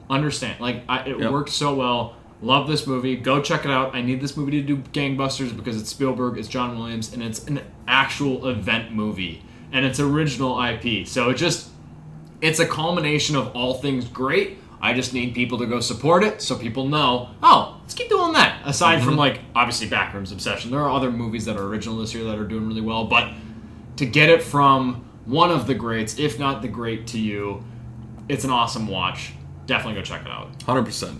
B: understand, like, it worked so well. Love this movie. Go check it out. I need this movie to do gangbusters because it's Spielberg, it's John Williams, and it's an actual event movie, and it's original IP. So it's a culmination of all things great. I just need people to go support it so people know, oh, let's keep doing that. Aside from, like, obviously Backrooms Obsession. There are other movies that are original this year that are doing really well, but to get it from one of the greats, if not the great to you, it's an awesome watch. Definitely go check it out.
C: 100%.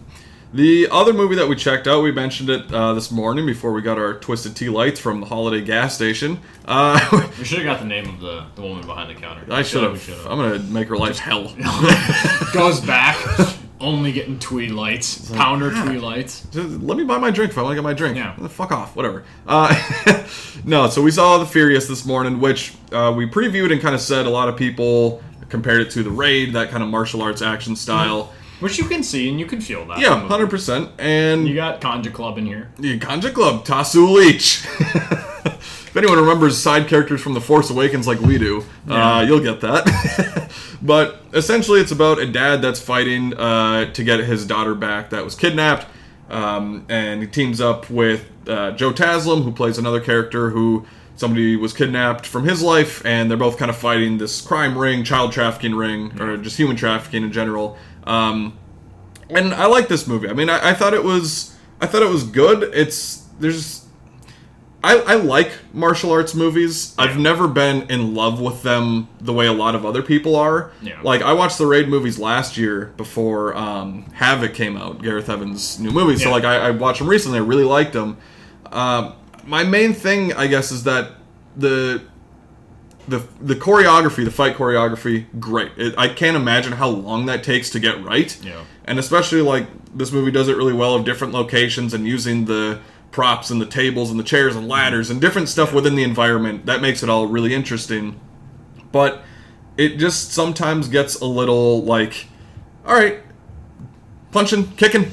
C: The other movie that we checked out, we mentioned it this morning before we got our Twisted Tea Lights from the Holiday gas station.
B: We should have got the name of the woman behind the counter.
C: I should have. I'm going to make her life hell.
B: Goes back, only getting Tweed Lights, Pounder Tweed Lights.
C: Just let me buy my drink if I want to get my drink.
B: Yeah.
C: Fuck off, whatever. No, so we saw The Furious this morning, which we previewed and kind of said a lot of people compared it to The Raid, that kind of martial arts action style.
B: Which you can see and you can feel that.
C: Yeah, 100%. And
B: You got Conja Club in here.
C: the Ganja Club, Tasu Leech. If anyone remembers side characters from The Force Awakens like we do, you'll get that. But essentially it's about a dad that's fighting to get his daughter back that was kidnapped. And he teams up with Joe Taslim, who plays another character who somebody was kidnapped from his life, and they're both kind of fighting this crime ring, child trafficking ring, or just human trafficking in general. And I like this movie. I mean, I thought it was good. I like martial arts movies. I've never been in love with them the way a lot of other people are.
B: Yeah.
C: Like, I watched the Raid movies last year before Havoc came out, Gareth Evans' new movie. So, like, I watched them recently. I really liked them. My main thing, I guess, is that the choreography, the fight choreography, great. I can't imagine how long that takes to get right.
B: Yeah.
C: And especially, like, this movie does it really well of different locations and using the props and the tables and the chairs and ladders and different stuff within the environment. That makes it all really interesting. But it just sometimes gets a little like, all right, punching, kicking,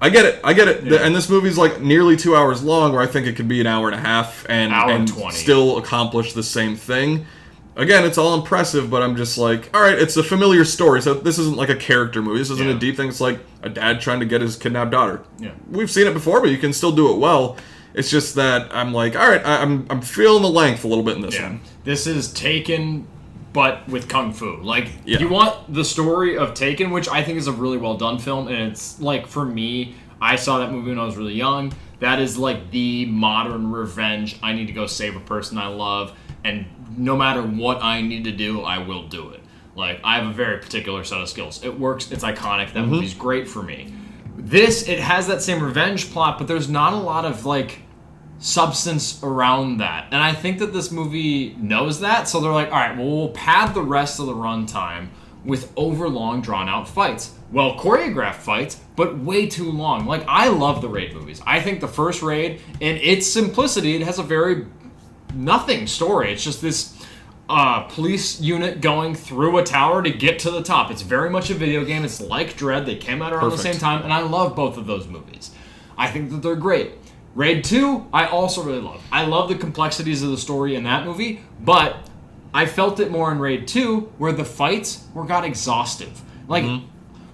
C: I get it.
B: Yeah.
C: And this movie's like nearly 2 hours long, where I think it could be an hour and a half and
B: 20.
C: Still accomplish the same thing. Again, it's all impressive, but I'm just like, all right, it's a familiar story. So this isn't like a character movie. This isn't a deep thing. It's like a dad trying to get his kidnapped daughter.
B: Yeah.
C: We've seen it before, but you can still do it well. It's just that I'm like, all right, I'm feeling the length a little bit in this one.
B: This is Taken, but with kung fu. Like,
C: Yeah.
B: you want the story of Taken, which I think is a really well done film, and it's like, for me, I saw that movie when I was really young. That is like the modern revenge. I need to go save a person I love, and no matter what I need to do, I will do it. Like, I have a very particular set of skills. It works. It's iconic. That movie's great for me. This, it has that same revenge plot, but there's not a lot of, like, substance around that. And I think that this movie knows that, so they're like, all right, well, we'll pad the rest of the runtime with overlong, drawn-out fights. Well, choreographed fights, but way too long. Like, I love the Raid movies. I think the first Raid, in its simplicity, it has a very nothing story. It's just this police unit going through a tower to get to the top. It's very much a video game. It's like Dread. They came out around the same time, and I love both of those movies. I think that they're great. Raid 2, I also really love. I love the complexities of the story in that movie, but I felt it more in Raid 2, where the fights got exhaustive. Like,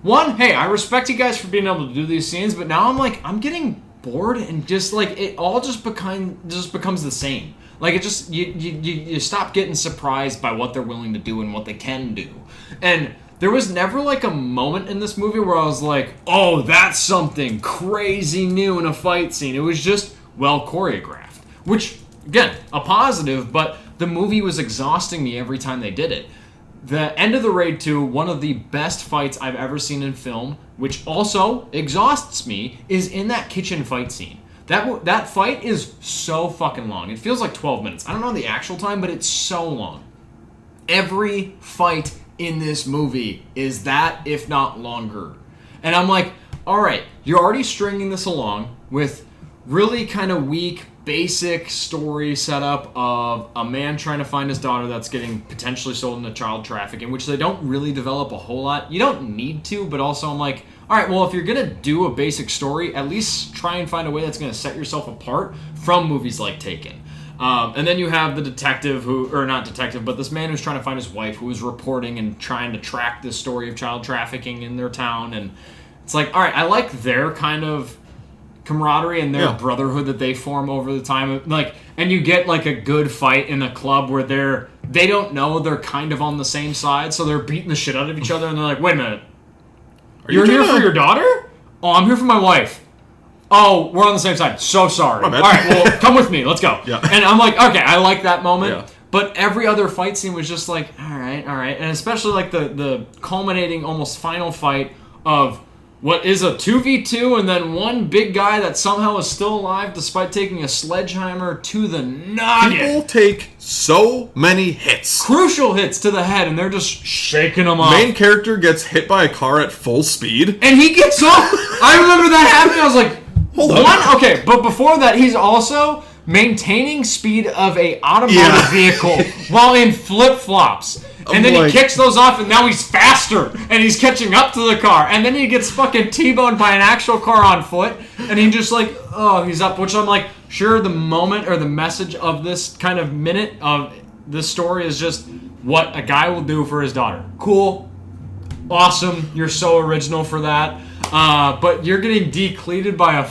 B: one, hey, I respect you guys for being able to do these scenes, but now I'm getting bored, and just like it all just becomes the same. Like, it just you stop getting surprised by what they're willing to do and what they can do. And there was never like a moment in this movie where I was like, oh, that's something crazy new in a fight scene. It was just well choreographed, which, again, a positive, but the movie was exhausting me every time they did it. The end of the Raid 2, one of the best fights I've ever seen in film, which also exhausts me, is in that kitchen fight scene. That fight is so fucking long. It feels like 12 minutes. I don't know the actual time, but it's so long. Every fight in this movie is that, if not longer. And I'm like, all right, you're already stringing this along with really kind of weak, basic story setup of a man trying to find his daughter that's getting potentially sold into child trafficking, which they don't really develop a whole lot. You don't need to, but also I'm like, all right, well, if you're going to do a basic story, at least try and find a way that's going to set yourself apart from movies like Taken. And then you have the detective but this man who's trying to find his wife, who is reporting and trying to track this story of child trafficking in their town. And it's like, all right, I like their kind of camaraderie and their brotherhood that they form over the time. Like, and you get like a good fight in a club where they don't know they're kind of on the same side, so they're beating the shit out of each other, and they're like, wait a minute. You're here for your daughter? Oh, I'm here for my wife. Oh, we're on the same side. So sorry. All right, well, come with me. Let's go.
C: Yeah.
B: And I'm like, okay, I like that moment.
C: Yeah.
B: But every other fight scene was just like, all right. And especially like the culminating, almost final fight of what is a 2v2 and then one big guy that somehow is still alive despite taking a sledgehammer to the noggin.
C: People take so many hits.
B: Crucial hits to the head, and they're just shaking them off.
C: Main character gets hit by a car at full speed.
B: And he gets off. I remember that happening. I was like,
C: hold on.
B: Okay, but before that, he's also maintaining speed of a automotive vehicle while in flip-flops. And then
C: like-
B: he kicks those off, and now he's faster, and he's catching up to the car. And then he gets fucking T-boned by an actual car on foot, and he just like, oh, he's up. Which I'm like, sure, the moment or the message of this kind of minute of this story is just what a guy will do for his daughter. Cool. Awesome. You're so original for that. But you're getting decleated by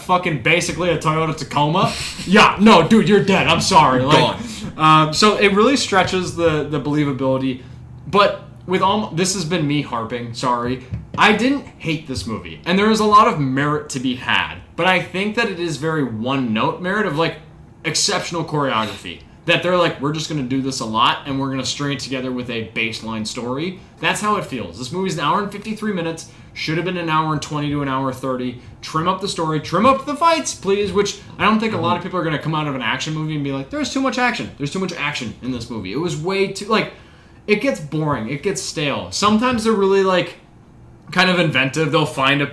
B: basically a Toyota Tacoma. Yeah, no, dude, you're dead. I'm sorry.
C: Gone.
B: So it really stretches the believability. But with this has been me harping. Sorry, I didn't hate this movie, and there is a lot of merit to be had. But I think that it is very one-note merit of like exceptional choreography. That they're like, we're just going to do this a lot, and we're going to string it together with a baseline story. That's how it feels. This movie's an hour and 53 minutes. Should have been an hour and 20 to an hour 30. Trim up the story. Trim up the fights, please, which I don't think a lot of people are going to come out of an action movie and be like, there's too much action. There's too much action in this movie. It was way too, like, it gets boring. It gets stale. Sometimes they're really, like, kind of inventive. They'll find, a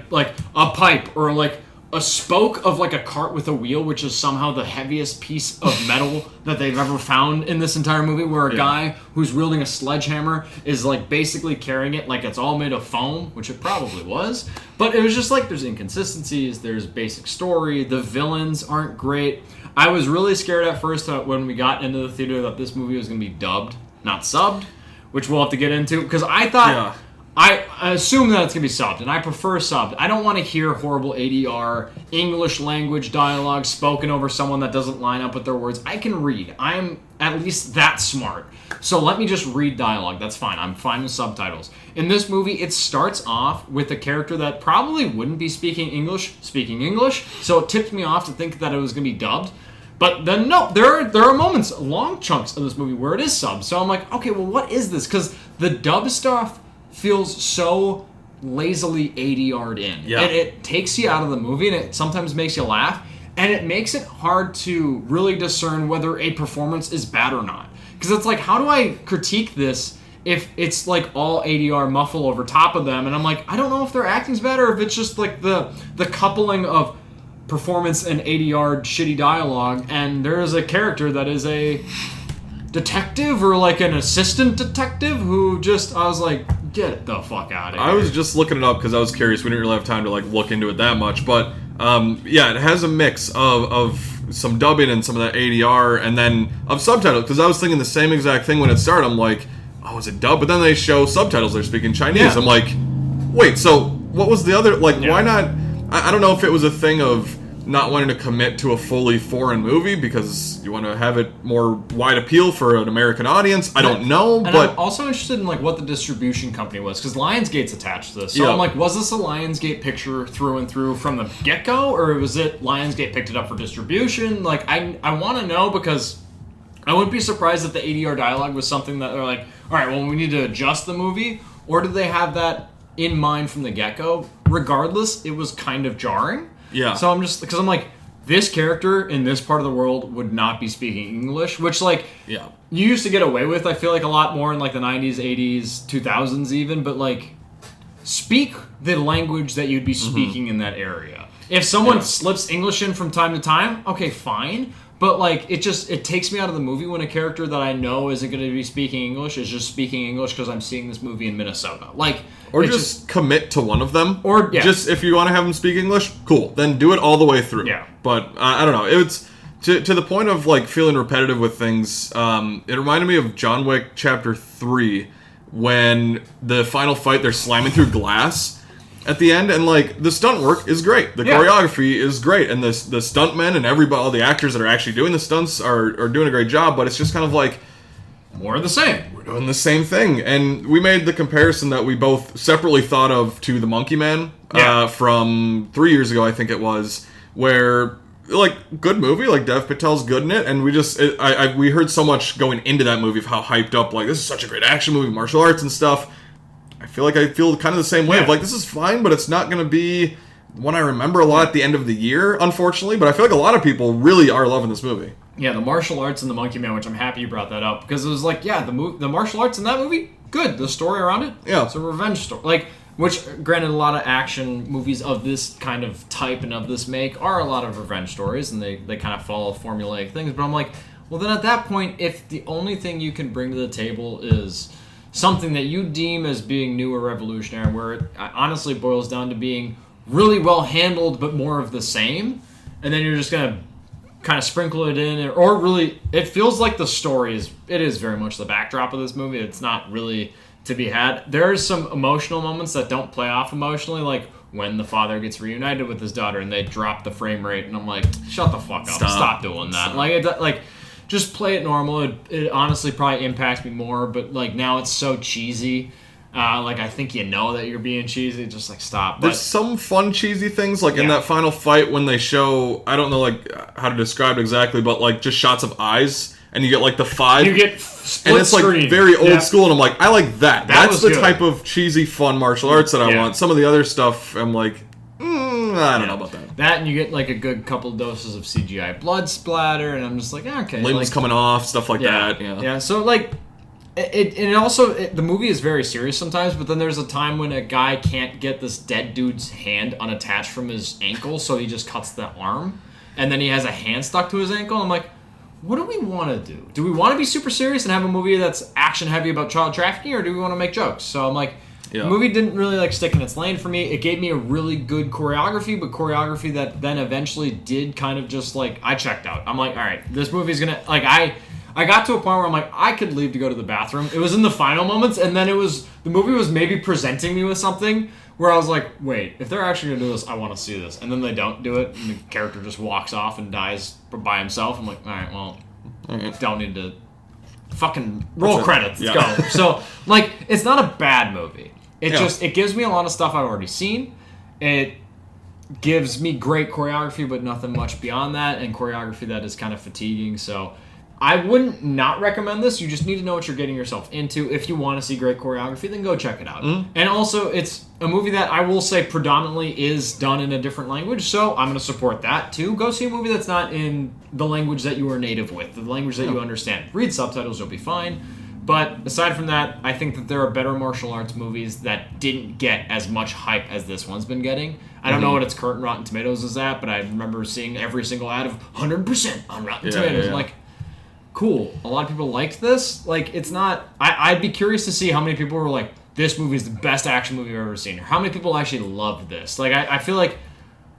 B: pipe or, like, a spoke of like a cart with a wheel, which is somehow the heaviest piece of metal that they've ever found in this entire movie, where a guy who's wielding a sledgehammer is like basically carrying it like it's all made of foam, which it probably was. But it was just like there's inconsistencies, there's basic story, the villains aren't great. I was really scared at first when we got into the theater that this movie was going to be dubbed, not subbed, which we'll have to get into, because I thought...
C: Yeah.
B: I assume that it's going to be subbed, and I prefer subbed. I don't want to hear horrible ADR, English language dialogue spoken over someone that doesn't line up with their words. I can read. I'm at least that smart. So let me just read dialogue. That's fine. I'm fine with subtitles. In this movie, it starts off with a character that probably wouldn't be speaking English, so it tipped me off to think that it was going to be dubbed. But then, no, there are moments, long chunks of this movie where it is subbed. So I'm like, okay, well, what is this? Because the dub stuff feels so lazily ADR'd in.
C: Yeah.
B: And it takes you out of the movie, and it sometimes makes you laugh, and it makes it hard to really discern whether a performance is bad or not. Because it's like, how do I critique this if it's like all ADR muffle over top of them? And I'm like, I don't know if their acting's bad or if it's just like the coupling of performance and ADR shitty dialogue, and there is a character that is a detective or like an assistant detective who just, I was like, get the fuck out of here.
C: I was just looking it up because I was curious. We didn't really have time to like look into it that much, but yeah, it has a mix of some dubbing and some of that ADR, and then of subtitles. Because I was thinking the same exact thing when it started. I'm like, oh, is it dub? But then they show subtitles. They're speaking Chinese.
B: Yeah.
C: I'm like, wait, so what was the other? Like, why not? I don't know if it was a thing of not wanting to commit to a fully foreign movie because you want to have it more wide appeal for an American audience. I don't know,
B: and
C: but
B: I'm also interested in like what the distribution company was, because Lionsgate's attached to this. So
C: Yeah.
B: I'm like, was this a Lionsgate picture through and through from the get-go, or was it Lionsgate picked it up for distribution? Like, I want to know, because I wouldn't be surprised if the ADR dialogue was something that they're like, all right, well, we need to adjust the movie, or did they have that in mind from the get-go? Regardless, it was kind of jarring.
C: Yeah.
B: So I'm just, because I'm like, this character in this part of the world would not be speaking English, which, like,
C: yeah.
B: you used to get away with, I feel like, a lot more in, like, the 90s, 80s, 2000s even, but, like, speak the language that you'd be speaking in that area. If someone slips English in from time to time, okay, fine, but, like, it takes me out of the movie when a character that I know isn't going to be speaking English is just speaking English because I'm seeing this movie in Minnesota. Like,
C: Or
B: it's
C: just commit to one of them.
B: Or, yeah.
C: Just if you want to have them speak English, cool. Then do it all the way through.
B: Yeah.
C: But I don't know. It's to the point of like feeling repetitive with things. It reminded me of John Wick Chapter 3 when the final fight they're slamming through glass at the end, and like the stunt work is great. The choreography is great, and the stuntmen and everybody, all the actors that are actually doing the stunts are doing a great job. But it's just kind of like,
B: more of the same.
C: we're doing the same thing. And we made the comparison that we both separately thought of to The Monkey Man from 3 years ago, I think it was, where, like, good movie, like Dev Patel's good in it, and we just, we heard so much going into that movie of how hyped up, like, this is such a great action movie, martial arts and stuff. I feel kind of the same way of, like, this is fine, but it's not going to be one I remember a lot at the end of the year, unfortunately, but I feel like a lot of people really are loving this movie.
B: Yeah, the martial arts in The Monkey Man, which I'm happy you brought that up, because it was like, yeah, the martial arts in that movie, good. The story around it,
C: Yeah.
B: it's a revenge story. Like, which, granted, a lot of action movies of this kind of type and of this make are a lot of revenge stories, and they kind of follow formulaic things, but I'm like, well, then at that point, if the only thing you can bring to the table is something that you deem as being new or revolutionary, where it honestly boils down to being really well handled but more of the same, and then you're just gonna kind of sprinkle it in, or really, it feels like the story is very much the backdrop of this movie. It's not really to be had. There's some emotional moments that don't play off emotionally, like when the father gets reunited with his daughter and they drop the frame rate, and I'm like, shut the fuck up, stop doing that. Like just play it normal. It honestly probably impacts me more, but like now it's so cheesy. Like I think you know that you're being cheesy, just like stop.
C: There's some fun cheesy things, like in that final fight when they show, I don't know like how to describe it exactly, but like just shots of eyes, and you get like the 5.
B: You get split
C: and it's like
B: screen.
C: very old school, and I'm like, I like that. That's the
B: good.
C: type of cheesy, fun martial arts that I want. Some of the other stuff, I'm like, I don't know about that.
B: That, and you get like a good couple doses of CGI blood splatter, and I'm just like, okay.
C: Limbs coming off, stuff like that.
B: Yeah, so like, the movie is very serious sometimes, but then there's a time when a guy can't get this dead dude's hand unattached from his ankle, so he just cuts the arm, and then he has a hand stuck to his ankle. I'm like, what do we want to do? Do we want to be super serious and have a movie that's action heavy about child trafficking, or do we want to make jokes? So I'm like, the movie didn't really like stick in its lane for me. It gave me a really good choreography, but choreography that then eventually did kind of just like, I checked out. I'm like, all right, this movie's gonna, like, I got to a point where I'm like, I could leave to go to the bathroom. It was in the final moments, and then the movie was maybe presenting me with something where I was like, wait, if they're actually going to do this, I want to see this. And then they don't do it, and the character just walks off and dies by himself. I'm like, all right, well, don't need to fucking roll credits. Let's go. So, like, it's not a bad movie. It gives me a lot of stuff I've already seen. It gives me great choreography, but nothing much beyond that, and choreography that is kind of fatiguing, so I wouldn't not recommend this. You just need to know what you're getting yourself into. If you want to see great choreography, then go check it out. And also, it's a movie that I will say predominantly is done in a different language, so I'm going to support that too. Go see a movie that's not in the language that you are native with, the language that you understand. Read subtitles, you'll be fine. But aside from that, I think that there are better martial arts movies that didn't get as much hype as this one's been getting. I don't know what its current Rotten Tomatoes is at, but I remember seeing every single ad of 100% on Rotten Tomatoes. Like, cool. A lot of people liked this. Like, it's not... I'd be curious to see how many people were like, this movie is the best action movie I've ever seen. Or how many people actually loved this. Like, I feel like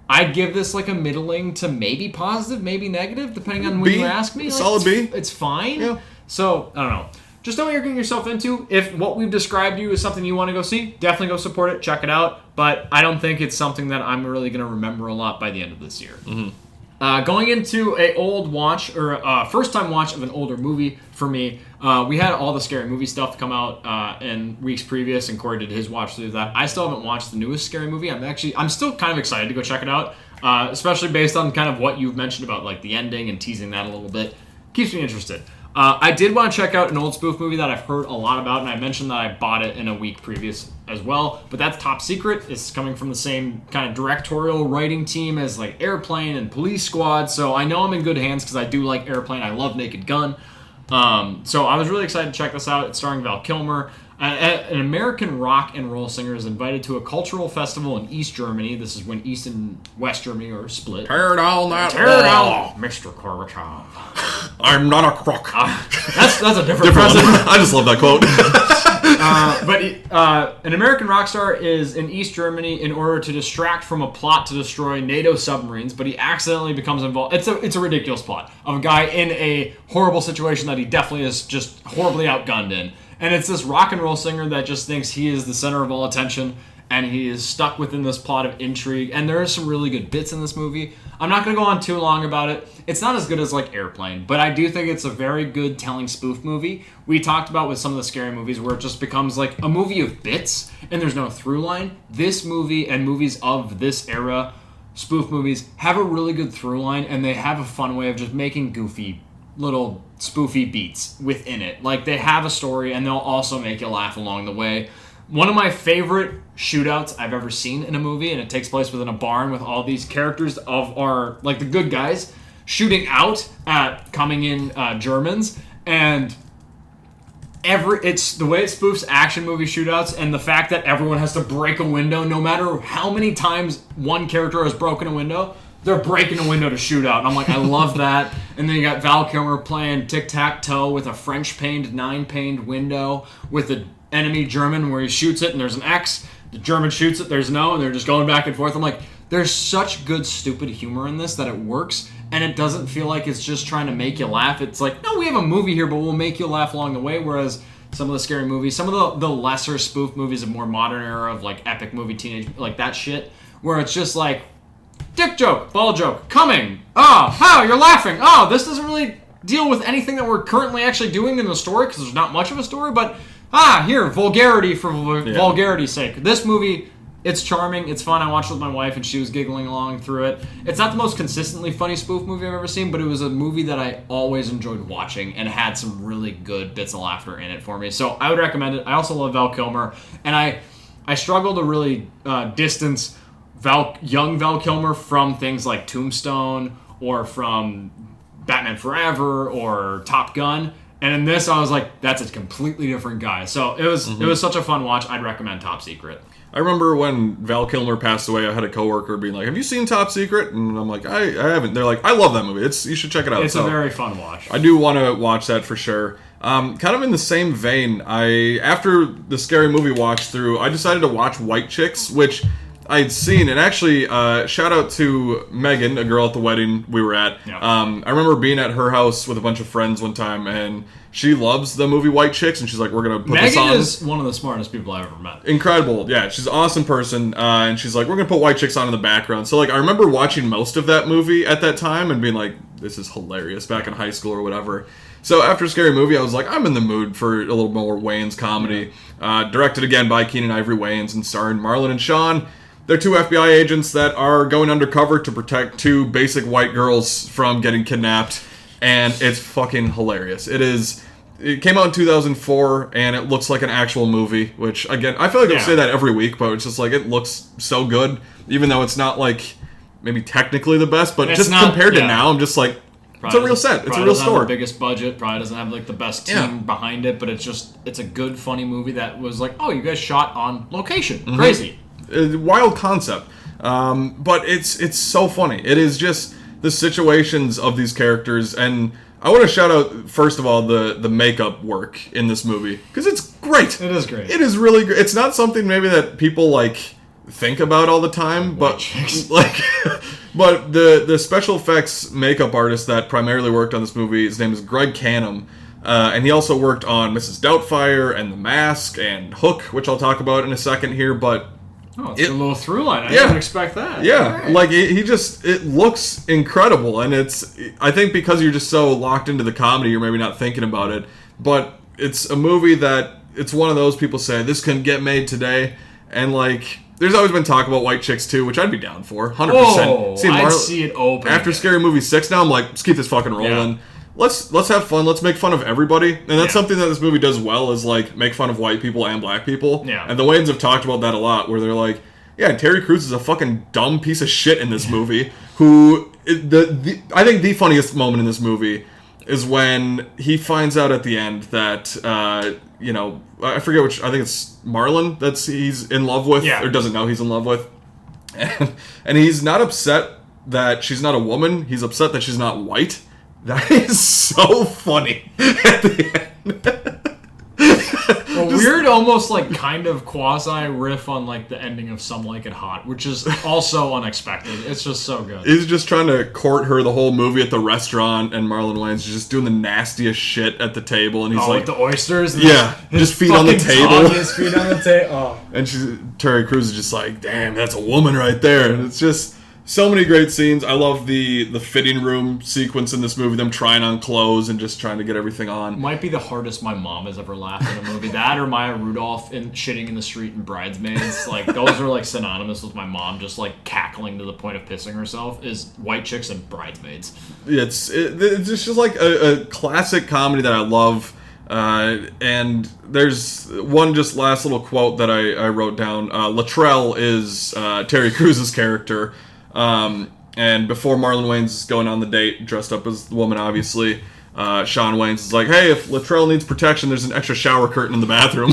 B: I'd give this like a middling to maybe positive, maybe negative, depending on when you ask me. Like,
C: solid B.
B: It's fine.
C: Yeah.
B: So, I don't know. Just know what you're getting yourself into. If what we've described to you is something you want to go see, definitely go support it, check it out. But I don't think it's something that I'm really going to remember a lot by the end of this year. Going into a old watch, or first-time watch of an older movie for me, we had all the Scary Movie stuff come out in weeks previous, and Corey did his watch through that. I still haven't watched the newest Scary Movie. I'm still kind of excited to go check it out, especially based on kind of what you've mentioned about like the ending and teasing that a little bit. Keeps me interested. I did want to check out an old spoof movie that I've heard a lot about, and I mentioned that I bought it in a week previous as well, but that's Top Secret. It's coming from the same kind of directorial writing team as like Airplane and Police Squad, so I know I'm in good hands because I do like Airplane. I love Naked Gun. So I was really excited to check this out. It's starring Val Kilmer. An American rock and roll singer is invited to a cultural festival in East Germany. This is when East and West Germany are split.
C: Tear down that
B: wall, Mr. Gorbachev.
C: I'm not a crook.
B: That's a different president.
C: I just love that quote.
B: But an American rock star is in East Germany in order to distract from a plot to destroy NATO submarines, but he accidentally becomes involved. It's a ridiculous plot of a guy in a horrible situation that he definitely is just horribly outgunned in. And it's this rock and roll singer that just thinks he is the center of all attention, and he is stuck within this plot of intrigue. And there are some really good bits in this movie. I'm not going to go on too long about it. It's not as good as like Airplane, but I do think it's a very good telling spoof movie. We talked about with some of the scary movies where it just becomes like a movie of bits and there's no through line. This movie and movies of this era, spoof movies, have a really good through line, and they have a fun way of just making goofy little spoofy beats within it. Like, they have a story, and they'll also make you laugh along the way. One of my favorite shootouts I've ever seen in a movie, and it takes place within a barn with all these characters of our, like, the good guys shooting out at coming in Germans, and it's the way it spoofs action movie shootouts, and the fact that everyone has to break a window, no matter how many times one character has broken a window, they're breaking a window to shoot out. And I'm like, I love that. And then you got Val Kilmer playing tic-tac-toe with a French-paned, 9-paned window with a enemy German where he shoots it and there's an X. The German shoots it, there's no, and they're just going back and forth. I'm like, there's such good stupid humor in this that it works, and it doesn't feel like it's just trying to make you laugh. It's like, no, we have a movie here, but we'll make you laugh along the way. Whereas some of the scary movies, some of the lesser spoof movies of more modern era of like epic movie teenage, like that shit, where it's just like, dick joke, ball joke, coming. Oh, how, you're laughing. Oh, this doesn't really deal with anything that we're currently actually doing in the story because there's not much of a story, but here, vulgarity for vulgarity's sake. This movie, it's charming, it's fun. I watched it with my wife and she was giggling along through it. It's not the most consistently funny spoof movie I've ever seen, but it was a movie that I always enjoyed watching and had some really good bits of laughter in it for me. So I would recommend it. I also love Val Kilmer, and I struggle to really distance young Val Kilmer from things like Tombstone or from Batman Forever or Top Gun. And in this, I was like, that's a completely different guy. So it was such a fun watch. I'd recommend Top Secret.
C: I remember when Val Kilmer passed away, I had a coworker being like, have you seen Top Secret? And I'm like, I haven't. They're like, I love that movie. You should check it out.
B: It's a very fun watch.
C: I do want to watch that for sure. Kind of in the same vein, after the Scary Movie watch through, I decided to watch White Chicks, which I'd seen. And actually, shout out to Megan, a girl at the wedding we were at.
B: Yeah.
C: I remember being at her house with a bunch of friends one time, and she loves the movie White Chicks, and she's like, we're going to put this on.
B: Megan is one of the smartest people I've ever met.
C: Incredible. Yeah, she's an awesome person, and she's like, we're going to put White Chicks on in the background. So, like, I remember watching most of that movie at that time and being like, this is hilarious, back in high school or whatever. So after Scary Movie, I was like, I'm in the mood for a little more Wayans comedy. Directed again by Keenen Ivory Wayans and starring Marlon and Sean. They're two FBI agents that are going undercover to protect two basic white girls from getting kidnapped, and it's fucking hilarious. It came out in 2004, and it looks like an actual movie, which, again, I feel like I say that every week, but it's just like, it looks so good, even though it's not, like, maybe technically the best, but just compared to now, I'm just like, it's a real set. It's a real story.
B: Have the biggest budget. Probably doesn't have like the best team behind it, but it's a good, funny movie that was like, oh, you guys shot on location. Mm-hmm. Crazy.
C: Wild concept. But it's so funny. It is just the situations of these characters, and I want to shout out, first of all, the makeup work in this movie, because it's great.
B: It is great.
C: It is really great. It's not something maybe that people like think about all the time, but like but the special effects makeup artist that primarily worked on this movie, his name is Greg Canham, and he also worked on Mrs. Doubtfire and The Mask and Hook, which I'll talk about in a second here, but
B: it's a little through line. I didn't expect that.
C: Yeah, right. Like it looks incredible, and I think because you're just so locked into the comedy, you're maybe not thinking about it, but it's a movie that it's one of those people say, this can get made today, and like, there's always been talk about White Chicks too, which I'd be down for, 100%.
B: Oh, I'd see it open.
C: After Scary Movie 6 now, I'm like, let's keep this fucking rolling. Yeah. Let's have fun. Let's make fun of everybody. And that's something that this movie does well, is like make fun of white people and black people.
B: Yeah.
C: And the Wayans have talked about that a lot, where they're like, yeah, Terry Crews is a fucking dumb piece of shit in this movie, I think the funniest moment in this movie is when he finds out at the end that, I forget which, I think it's Marlon he's in love with, or doesn't know he's in love with. And he's not upset that she's not a woman, he's upset that she's not white. That is so funny at the end.
B: A weird, almost like kind of quasi riff on like the ending of Some Like It Hot, which is also unexpected. It's just so good.
C: He's just trying to court her the whole movie at the restaurant, and Marlon Wayans is just doing the nastiest shit at the table, and he's like,
B: with the oysters,
C: just feet on the table.
B: His feet on the table.
C: And Terry Crews is just like, damn, that's a woman right there, and it's just. So many great scenes. I love the fitting room sequence in this movie, them trying on clothes and just trying to get everything on.
B: Might be the hardest my mom has ever laughed in a movie. That or Maya Rudolph in shitting in the street in Bridesmaids. Like, those are like synonymous with my mom just like cackling to the point of pissing herself, is White Chicks and Bridesmaids.
C: It's just like a classic comedy that I love. And there's one just last little quote that I wrote down. Luttrell is Terry Crews' character. And before Marlon Wayans is going on the date, dressed up as the woman, obviously, Shawn Wayans is like, hey, if Luttrell needs protection, there's an extra shower curtain in the bathroom.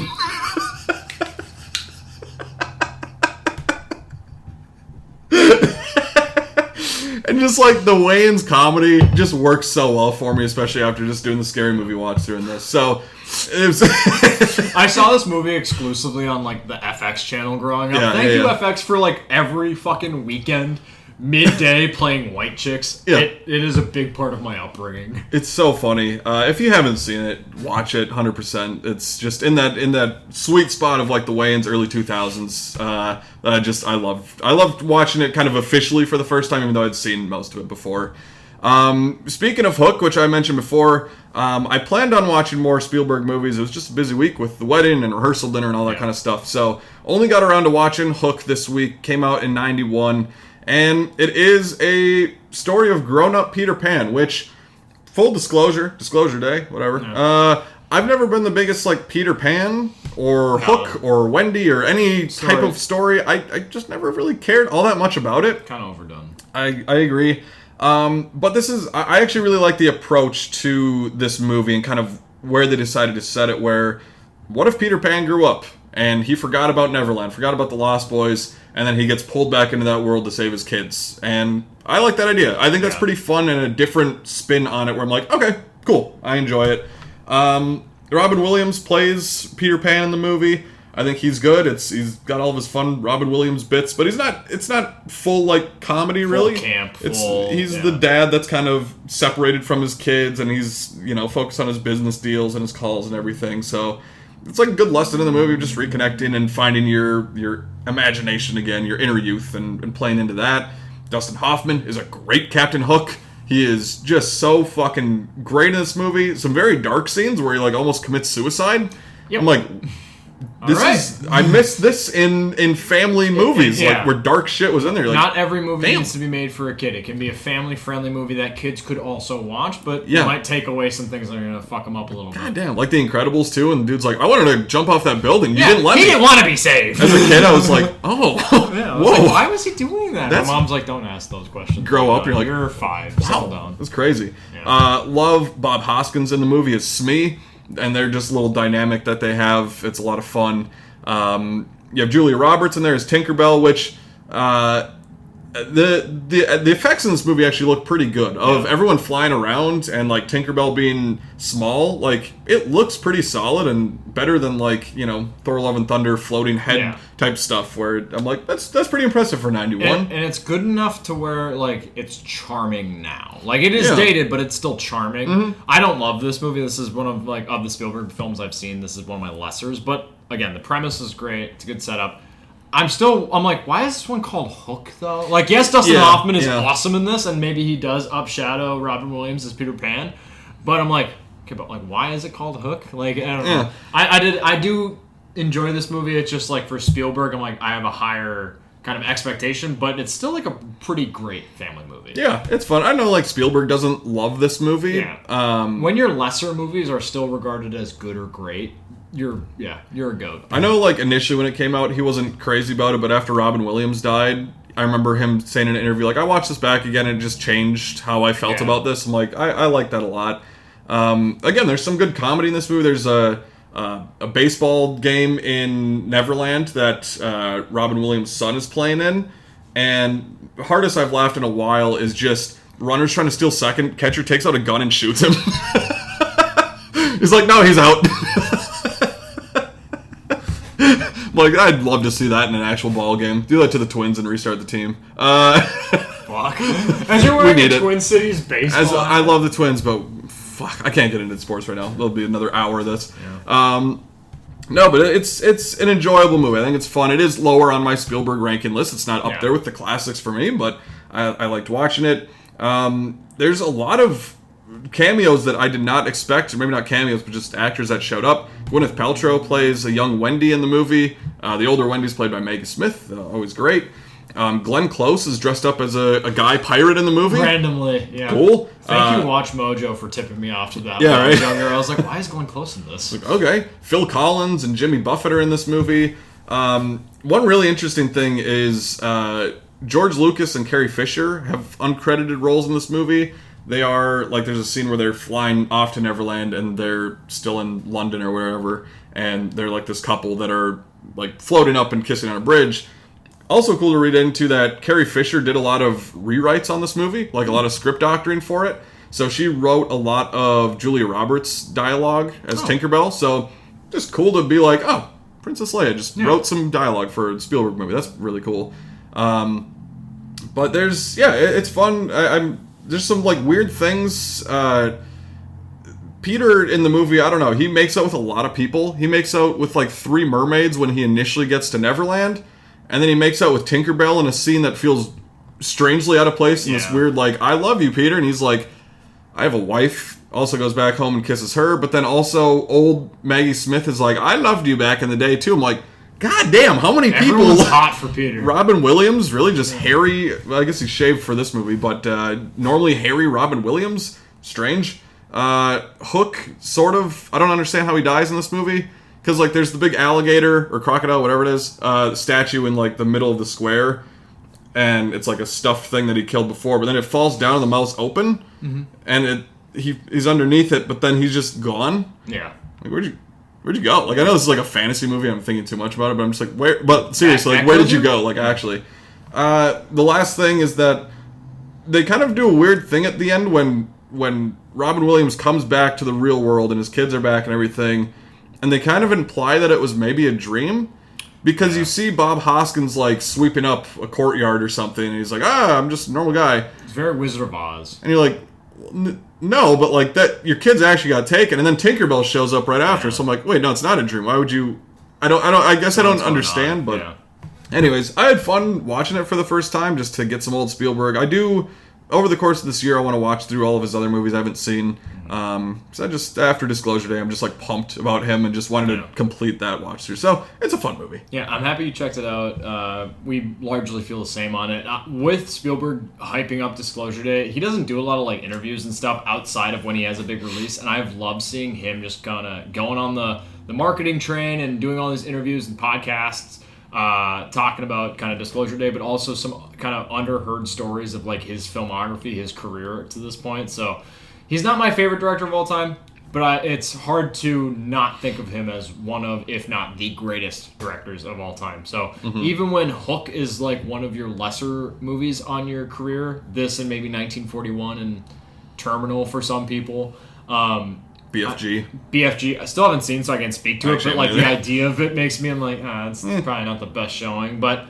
C: And just like the Wayans comedy just works so well for me, especially after just doing the Scary Movie watch during this. So it was
B: I saw this movie exclusively on like the FX channel growing up. Thank you FX for like every fucking weekend, midday playing White Chicks.
C: Yeah.
B: It is a big part of my upbringing.
C: It's so funny. If you haven't seen it, watch it 100%. It's just in that sweet spot of like the Wayans early 2000s. I loved watching it kind of officially for the first time, even though I'd seen most of it before. Speaking of Hook, which I mentioned before, I planned on watching more Spielberg movies. It was just a busy week with the wedding and rehearsal dinner and all that kind of stuff. So only got around to watching Hook this week. Came out in '91. And it is a story of grown-up Peter Pan, which, full disclosure day, whatever.
B: Yeah.
C: I've never been the biggest, like, Peter Pan or Hook or Wendy or any type of story. I just never really cared all that much about it.
B: Kind of overdone.
C: I agree. But this is, I actually really like the approach to this movie and kind of where they decided to set it, where, what if Peter Pan grew up and he forgot about Neverland, forgot about the Lost Boys, and then he gets pulled back into that world to save his kids. And I like that idea. I think that's pretty fun and a different spin on it where I'm like, okay, cool. I enjoy it. Robin Williams plays Peter Pan in the movie. I think he's good. He's got all of his fun Robin Williams bits, but it's not full like comedy really.
B: Camp.
C: He's the dad that's kind of separated from his kids, and he's, focused on his business deals and his calls and everything. So it's like a good lesson in the movie of just reconnecting and finding your imagination again, your inner youth, and playing into that. Dustin Hoffman is a great Captain Hook. He is just so fucking great in this movie. Some very dark scenes where he like almost commits suicide.
B: Yep.
C: I'm like, I miss this in family movies, like where dark shit was in there. Like,
B: not every movie needs to be made for a kid. It can be a family-friendly movie that kids could also watch, but it might take away some things that are going to fuck them up a little bit.
C: God damn, like The Incredibles too, and the dude's like, I wanted to jump off that building. You didn't let me.
B: He didn't want to be saved.
C: As a kid, I was like, whoa.
B: Like, why was he doing that? My mom's like, don't ask those questions.
C: Grow up, you're like,
B: you're 5.
C: Wow,
B: settle down.
C: That's crazy.
B: Yeah.
C: Love Bob Hoskins in the movie as Smee, and they're just a little dynamic that they have. It's a lot of fun. You have Julia Roberts in there as Tinkerbell, which the effects in this movie actually look pretty good. Of everyone flying around and like Tinkerbell being small, like it looks pretty solid and better than like Thor: Love and Thunder floating head type stuff. Where I'm like, that's pretty impressive for '91,
B: and it's good enough to where like it's charming now. Like it is dated, but it's still charming. Mm-hmm. I don't love this movie. This is one of of the Spielberg films I've seen. This is one of my lessers, but again, the premise is great. It's a good setup. I'm like, why is this one called Hook, though? Like, yes, Dustin Hoffman is awesome in this, and maybe he does upshadow Robin Williams as Peter Pan, but I'm like, okay, but like, why is it called Hook? Like, I don't know. I do enjoy this movie. It's just like for Spielberg, I'm like, I have a higher kind of expectation, but it's still like a pretty great family movie.
C: Yeah, it's fun. I know like Spielberg doesn't love this movie.
B: Yeah. When your lesser movies are still regarded as good or great, you're a goat.
C: I know, like, initially when it came out, he wasn't crazy about it, but after Robin Williams died, I remember him saying in an interview, like, I watched this back again and it just changed how I felt about this. I'm like, I like that a lot. Again, there's some good comedy in this movie. There's a baseball game in Neverland that Robin Williams' son is playing in, and the hardest I've laughed in a while is just runners trying to steal second, catcher takes out a gun and shoots him. He's like, no, he's out. Like, I'd love to see that in an actual ball game. Do that to the Twins and restart the team.
B: Fuck. As you're wearing a Twin Cities baseball.
C: I love the Twins, but fuck, I can't get into sports right now. There'll be another hour of this. Yeah. No, but it's an enjoyable movie. I think it's fun. It is lower on my Spielberg ranking list. It's not up there with the classics for me, but I liked watching it. There's a lot of cameos that I did not expect, or maybe not cameos, but just actors that showed up. Gwyneth Paltrow plays a young Wendy in the movie. The older Wendy's played by Maggie Smith, always great. Glenn Close is dressed up as a guy pirate in the movie.
B: Randomly, yeah.
C: Cool.
B: Thank you, Watch Mojo, for tipping me off to that.
C: Yeah,
B: when
C: right?
B: I was younger, I was like, why is Glenn Close in this?
C: Like, okay. Phil Collins and Jimmy Buffett are in this movie. One really interesting thing is George Lucas and Carrie Fisher have uncredited roles in this movie. They are, like, there's a scene where they're flying off to Neverland and they're still in London or wherever, and they're like this couple that are like floating up and kissing on a bridge. Also cool to read into that Carrie Fisher did a lot of rewrites on this movie, like a lot of script doctoring for it. So she wrote a lot of Julia Roberts' dialogue as Tinkerbell. So just cool to be like, oh, Princess Leia just wrote some dialogue for a Spielberg movie. That's really cool. But there's, it's fun. There's some like weird things. Peter in the movie, I don't know, he makes out with a lot of people. He makes out with like 3 mermaids when he initially gets to Neverland. And then he makes out with Tinkerbell in a scene that feels strangely out of place in this weird, like, I love you, Peter. And he's like, I have a wife. Also goes back home and kisses her. But then also old Maggie Smith is like, I loved you back in the day, too. I'm like, God damn, how many people...
B: Everyone's hot for Peter.
C: Robin Williams, really just hairy... Well, I guess he shaved for this movie, but normally hairy Robin Williams? Strange. Hook, sort of... I don't understand how he dies in this movie. Because, like, there's the big alligator, or crocodile, whatever it is, statue in, like, the middle of the square. And it's, like, a stuffed thing that he killed before. But then it falls down and the mouth's open. And he's underneath it, but then he's just gone.
B: Yeah.
C: Like, where'd you go? Like, I know this is like a fantasy movie. I'm thinking too much about it, but I'm just like, where? But seriously, like, where did you go? Like, actually, the last thing is that they kind of do a weird thing at the end when Robin Williams comes back to the real world and his kids are back and everything, and they kind of imply that it was maybe a dream because you see Bob Hoskins like sweeping up a courtyard or something, and he's like, I'm just a normal guy.
B: It's very Wizard of Oz,
C: and you're like. No, but like that, your kids actually got taken, and then Tinkerbell shows up right after. So I'm like, wait, no, it's not a dream. Why would you? I guess I don't understand. But, anyways, I had fun watching it for the first time just to get some old Spielberg. I do over the course of this year. I want to watch through all of his other movies I haven't seen. So I just after Disclosure Day, I'm just like pumped about him and just wanted to complete that watch through. So it's a fun movie.
B: Yeah, I'm happy you checked it out. We largely feel the same on it. With Spielberg hyping up Disclosure Day, he doesn't do a lot of like interviews and stuff outside of when he has a big release, and I've loved seeing him just kind of going on the marketing train and doing all these interviews and podcasts. Talking about kind of Disclosure Day, but also some kind of underheard stories of like his filmography, his career to this point. So he's not my favorite director of all time, but it's hard to not think of him as one of, if not the greatest directors of all time. So even when Hook is like one of your lesser movies on your career, this and maybe 1941 and Terminal for some people, BFG, I still haven't seen, so I can't speak to it, but like the idea of it makes me, I'm like, it's probably not the best showing. But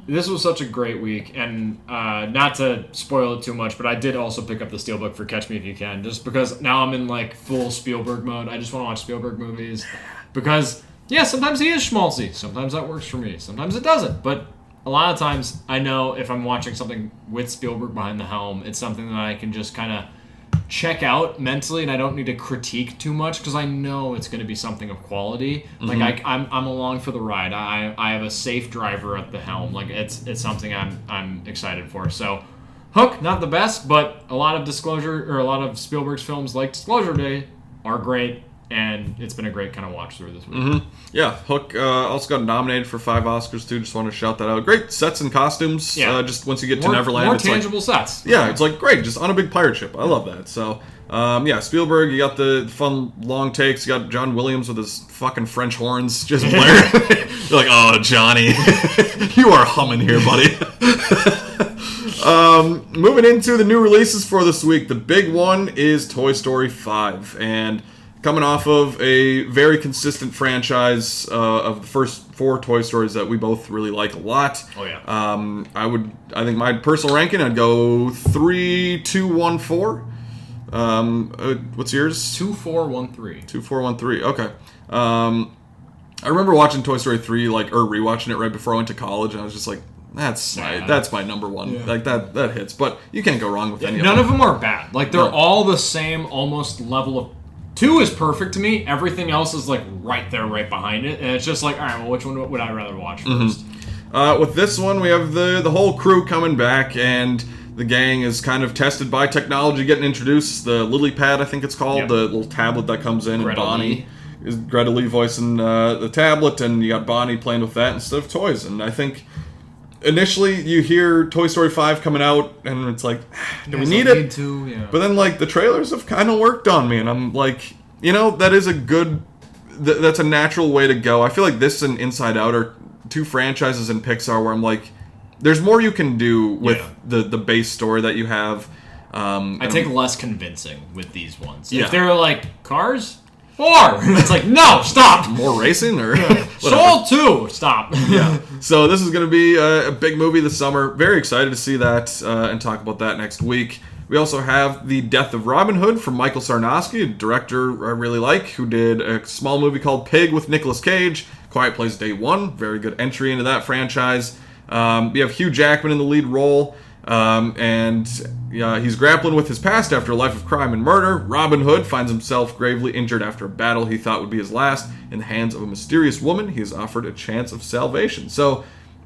B: this was such a great week, and not to spoil it too much, but I did also pick up the Steelbook for Catch Me If You Can, just because now I'm in like full Spielberg mode. I just want to watch Spielberg movies because, sometimes he is schmaltzy. Sometimes that works for me. Sometimes it doesn't, but a lot of times I know if I'm watching something with Spielberg behind the helm, it's something that I can just kind of check out mentally, and I don't need to critique too much because I know it's going to be something of quality. Like I'm along for the ride. I have a safe driver at the helm. Like it's something I'm excited for. So Hook, not the best, but a lot of Spielberg's films like Disclosure Day are great, and it's been a great kind of watch through this week.
C: Yeah, Hook also got nominated for 5 Oscars too. Just want to shout that out. Great sets and costumes. Just once you get to Neverland,
B: more
C: it's
B: tangible
C: like,
B: sets.
C: Yeah, it's like great, just on a big pirate ship. I love that. So Spielberg, you got the fun long takes. You got John Williams with his fucking French horns just blaring. You're like, oh Johnny, you are humming here, buddy. Moving into the new releases for this week, the big one is Toy Story 5, and coming off of a very consistent franchise of the first 4 Toy Stories that we both really like a lot.
B: Oh yeah.
C: I think my personal ranking, I'd go 3, 2, 1, 4. What's yours?
B: 2, 4, 1, 3.
C: 2, 4, 1, 3. Okay. I remember watching Toy Story 3, or rewatching it right before I went to college, and I was just like, that's my number one. Yeah. Like that hits. But you can't go wrong with any of them.
B: None of them are bad. Like they're all the same, almost level of. 2 is perfect to me. Everything else is like right there, right behind it, and it's just like, all right, well, which one would I rather watch first?
C: With this one, we have the whole crew coming back, and the gang is kind of tested by technology, getting introduced. The Lily Pad, I think it's called, the little tablet that comes in, and Bonnie is Greta Lee voicing the tablet, and you got Bonnie playing with that instead of toys. And I think initially you hear Toy Story 5 coming out, and it's like, do we need it? But then, like, the trailers have kind of worked on me, and I'm like, that is a good, that's a natural way to go. I feel like this and Inside Out are two franchises in Pixar where I'm like, there's more you can do with the base story that you have.
B: I think less convincing with these ones.
C: Yeah.
B: If they were like, Cars 4, it's like, no, stop.
C: More racing or
B: Soul 2, stop.
C: Yeah. So this is going to be a big movie this summer. Very excited to see that and talk about that next week. We also have The Death of Robin Hood from Michael Sarnowski, a director I really like, who did a small movie called Pig with Nicolas Cage. Quiet Place Day One, very good entry into that franchise. We have Hugh Jackman in the lead role, and he's grappling with his past after a life of crime and murder. Robin Hood finds himself gravely injured after a battle he thought would be his last. In the hands of a mysterious woman, he is offered a chance of salvation. So,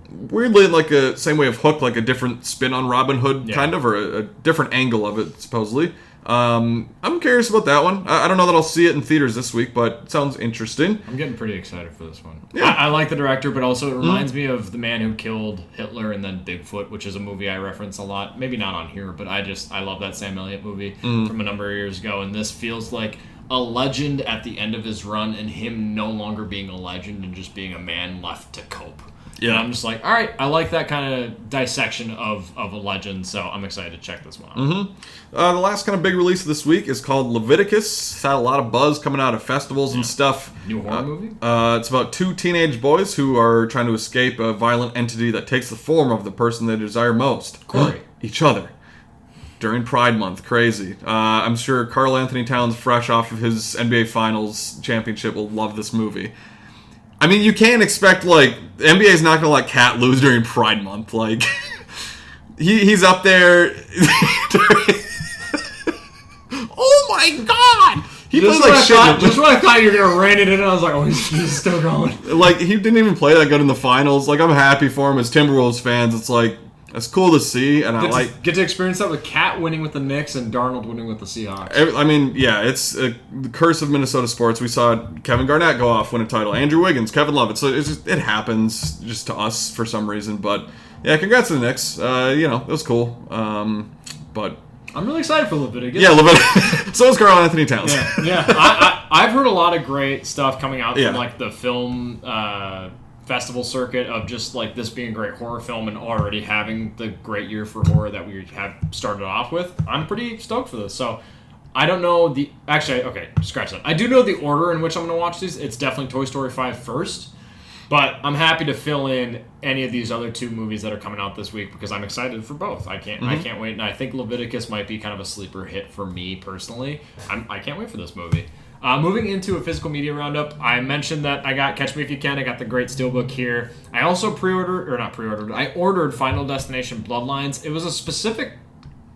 C: weirdly, like a same way of Hook, like a different spin on Robin Hood, kind of, or a different angle of it, supposedly. I'm curious about that one. I don't know that I'll see it in theaters this week, but it sounds interesting.
B: I'm getting pretty excited for this one.
C: Yeah.
B: I like the director, but also it reminds me of The Man Who Killed Hitler and then Bigfoot, which is a movie I reference a lot. Maybe not on here, but I love that Sam Elliott movie from a number of years ago, and this feels like a legend at the end of his run and him no longer being a legend and just being a man left to cope.
C: Yeah.
B: And I'm just like, all right, I like that kind of dissection of a legend, so I'm excited to check this one out.
C: The last kind of big release of this week is called Leviticus. It's had a lot of buzz coming out of festivals and stuff.
B: New horror movie?
C: It's about two teenage boys who are trying to escape a violent entity that takes the form of the person they desire most.
B: Corey.
C: Each other. During Pride Month. Crazy. I'm sure Karl Anthony Towns, fresh off of his NBA Finals championship, will love this movie. I mean, you can't expect, like, the NBA's not going to let Cat lose during Pride Month. Like, he's up there. Oh my god! He played like shit.
B: Just when I thought you were going to rein it in, I was like, oh, he's still going.
C: Like, he didn't even play that good in the finals. Like, I'm happy for him. As Timberwolves fans, it's like, it's cool to see, and
B: get to experience that with Cat winning with the Knicks and Darnold winning with the Seahawks.
C: I mean, yeah, it's the curse of Minnesota sports. We saw Kevin Garnett go off, win a title. Andrew Wiggins, Kevin Love. So it happens just to us for some reason. But yeah, congrats to the Knicks. It was cool. But
B: I'm really excited for Leviticus.
C: Yeah, Leviticus. So is Karl Anthony Towns.
B: Yeah. I've heard a lot of great stuff coming out from like the film festival circuit of just like this being a great horror film and already having the great year for horror that we have started off with. I'm pretty stoked for this. So I don't know scratch that. I do know the order in which I'm going to watch these. It's definitely Toy Story 5 first, but I'm happy to fill in any of these other two movies that are coming out this week because I'm excited for both. I can't wait, and I think Leviticus might be kind of a sleeper hit for me personally. I can't wait for this movie. Moving into a physical media roundup, I mentioned that I got Catch Me If You Can. I got the great steelbook here. I also I ordered Final Destination Bloodlines. It was a specific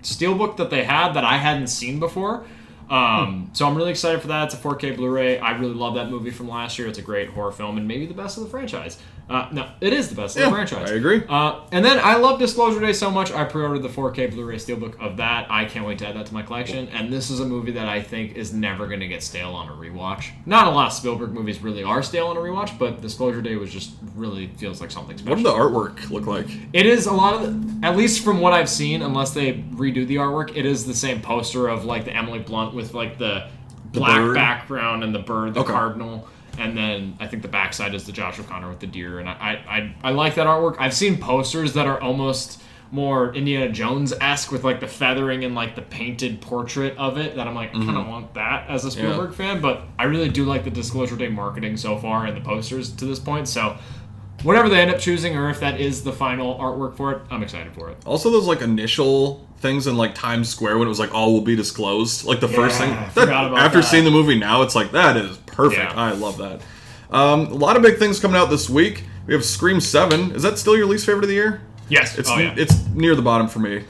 B: steelbook that they had that I hadn't seen before. So I'm really excited for that. It's a 4K Blu-ray. I really love that movie from last year. It's a great horror film and maybe the best of the franchise. No, it is the best of the franchise.
C: I agree.
B: And then I love Disclosure Day so much, I pre-ordered the 4K Blu-ray Steelbook of that. I can't wait to add that to my collection. And this is a movie that I think is never going to get stale on a rewatch. Not a lot of Spielberg movies really are stale on a rewatch, but Disclosure Day was just really feels like something special.
C: What did the artwork look like?
B: It is a lot of, at least from what I've seen, unless they redo the artwork, it is the same poster of like the Emily Blunt with like the black
C: bird
B: background and the bird, the cardinal. And then I think the backside is the Josh O'Connor with the deer. And I like that artwork. I've seen posters that are almost more Indiana Jones-esque with like the feathering and like the painted portrait of it that I'm like, I kind of want that as a Spielberg fan. But I really do like the Disclosure Day marketing so far and the posters to this point. So whatever they end up choosing or if that is the final artwork for it, I'm excited for it.
C: Also, those like initial things in like Times Square when it was like all will be disclosed, like the first thing. After seeing the movie now, it's like that is perfect.
B: Yeah.
C: I love that. A lot of big things coming out this week. We have Scream 7. Is that still your least favorite of the year?
B: Yes.
C: It's near the bottom for me.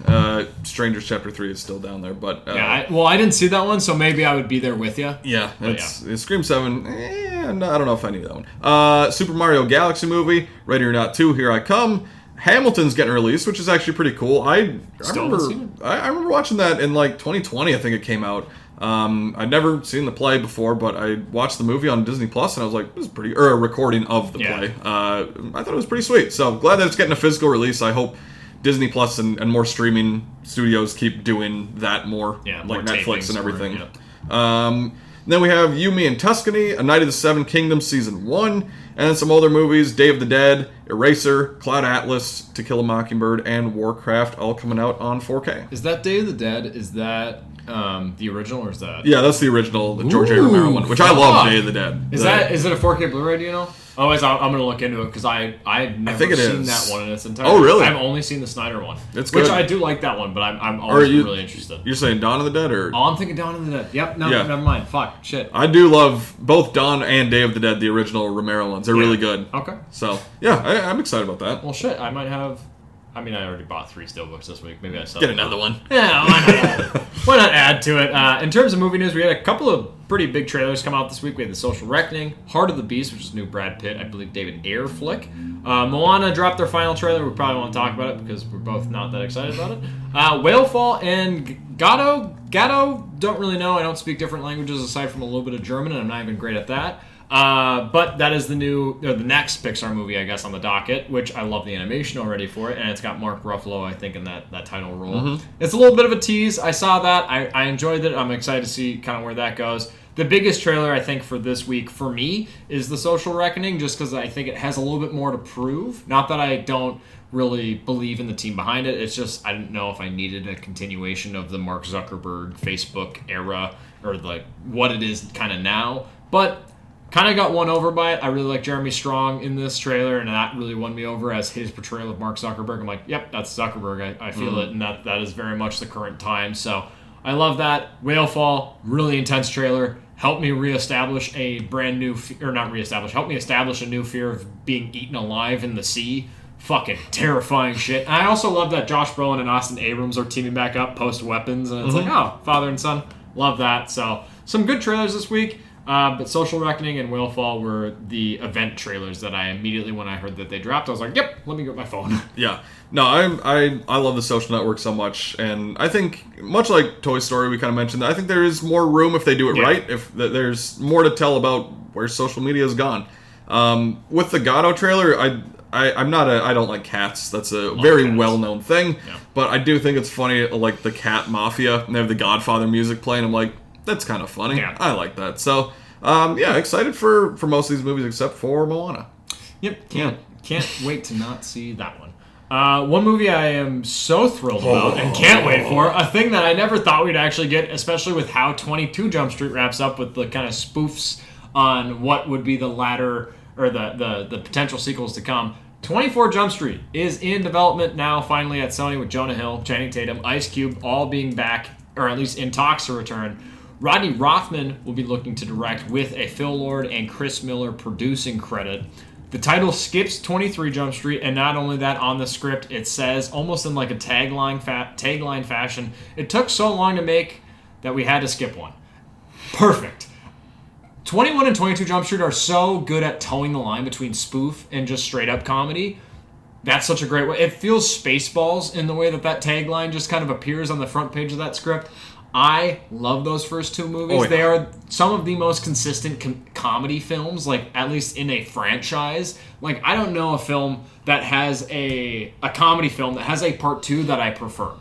C: Strangers Chapter 3 is still down there, but
B: I didn't see that one, so maybe I would be there with you.
C: Yeah, it's Scream 7. I don't know if I need that one. Super Mario Galaxy movie, Ready or Not 2, Here I Come. Hamilton's getting released, which is actually pretty cool. I remember watching that in like 2020. I think it came out. I'd never seen the play before, but I watched the movie on Disney Plus, and I was like, "This is pretty." Or a recording of the play. I thought it was pretty sweet. So glad that it's getting a physical release. I hope Disney Plus and more streaming studios keep doing that more, like Netflix and everything. Then we have You, Me, and Tuscany, A Night of the Seven Kingdoms Season 1, and then some older movies, Day of the Dead, Eraser, Cloud Atlas, To Kill a Mockingbird, and Warcraft all coming out on 4K.
B: Is that Day of the Dead? Is that the original, or is that?
C: Yeah, that's the original, the George A.
B: Ooh,
C: Romero one, which I love. Day of the Dead.
B: Is it a 4K Blu-ray? Do you know? Oh, I'm gonna look into it because I've never
C: think it
B: seen
C: is.
B: that one in its entirety.
C: Oh, really?
B: I've only seen the Snyder one.
C: It's
B: which
C: good.
B: I do like that one, but I'm always really interested.
C: You're saying Dawn of the Dead, or?
B: Oh, I'm thinking Dawn of the Dead. Yep. No,
C: Yeah.
B: never mind. Fuck. Shit.
C: I do love both Dawn and Day of the Dead, the original Romero ones. They're really good.
B: Okay.
C: So, yeah, I'm excited about that.
B: Well, shit. I might have. I mean, I already bought 3 Steelbooks this week. Maybe I sell
C: Get another one.
B: Yeah, why not add to it? In terms of movie news, we had a couple of pretty big trailers come out this week. We had The Social Reckoning, Heart of the Beast, which is a new Brad Pitt, I believe David Ayer flick. Moana dropped their final trailer. We probably won't talk about it because we're both not that excited about it. Whalefall and Gatto, don't really know. I don't speak different languages aside from a little bit of German, and I'm not even great at that. But that is the next Pixar movie, I guess, on the docket, which I love the animation already for it, and it's got Mark Ruffalo, I think, in that title role. Mm-hmm. It's a little bit of a tease. I saw that. I enjoyed it. I'm excited to see kind of where that goes. The biggest trailer, I think, for this week, for me, is The Social Reckoning, just because I think it has a little bit more to prove. Not that I don't really believe in the team behind it. It's just I didn't know if I needed a continuation of the Mark Zuckerberg Facebook era, or like what it is kind of now. But kind of got won over by it. I really like Jeremy Strong in this trailer, and that really won me over as his portrayal of Mark Zuckerberg. I'm like, yep, that's Zuckerberg. I feel it, and that is very much the current time. So I love that. Whalefall, really intense trailer. Help me reestablish a brand new, help me establish a new fear of being eaten alive in the sea. Fucking terrifying shit. And I also love that Josh Brolin and Austin Abrams are teaming back up post-Weapons, and it's like, oh, father and son. Love that. So some good trailers this week. But Social Reckoning and Whalefall were the event trailers that I immediately, when I heard that they dropped, I was like, yep, let me get my phone.
C: Yeah. No, I love The Social Network so much, and I think, much like Toy Story, we kind of mentioned, I think there is more room if they do it right, if there's more to tell about where social media has gone. With the Gatto trailer, I don't like cats. That's a very well-known thing, but I do think it's funny, like the cat mafia, and they have the Godfather music playing. I'm like, that's kind of funny. Yeah. I like that. So, excited for most of these movies except for Moana.
B: Yep. Can't wait to not see that one. One movie I am so thrilled about and can't wait for, a thing that I never thought we'd actually get, especially with how 22 Jump Street wraps up with the kind of spoofs on what would be the latter, or the potential sequels to come. 24 Jump Street is in development now, finally at Sony, with Jonah Hill, Channing Tatum, Ice Cube, all being back, or at least in talks to return. Rodney Rothman will be looking to direct, with a Phil Lord and Chris Miller producing credit. The title skips 23 Jump Street, and not only that, on the script it says, almost in like a tagline fashion, it took so long to make that we had to skip one. Perfect. 21 and 22 Jump Street are so good at towing the line between spoof and just straight up comedy. That's such a great way. It feels Spaceballs in the way that tagline just kind of appears on the front page of that script. I love those first two movies.
C: Oh, yeah.
B: They are some of the most consistent comedy films, like at least in a franchise. Like, I don't know a film that has a comedy film that has a part 2 that I prefer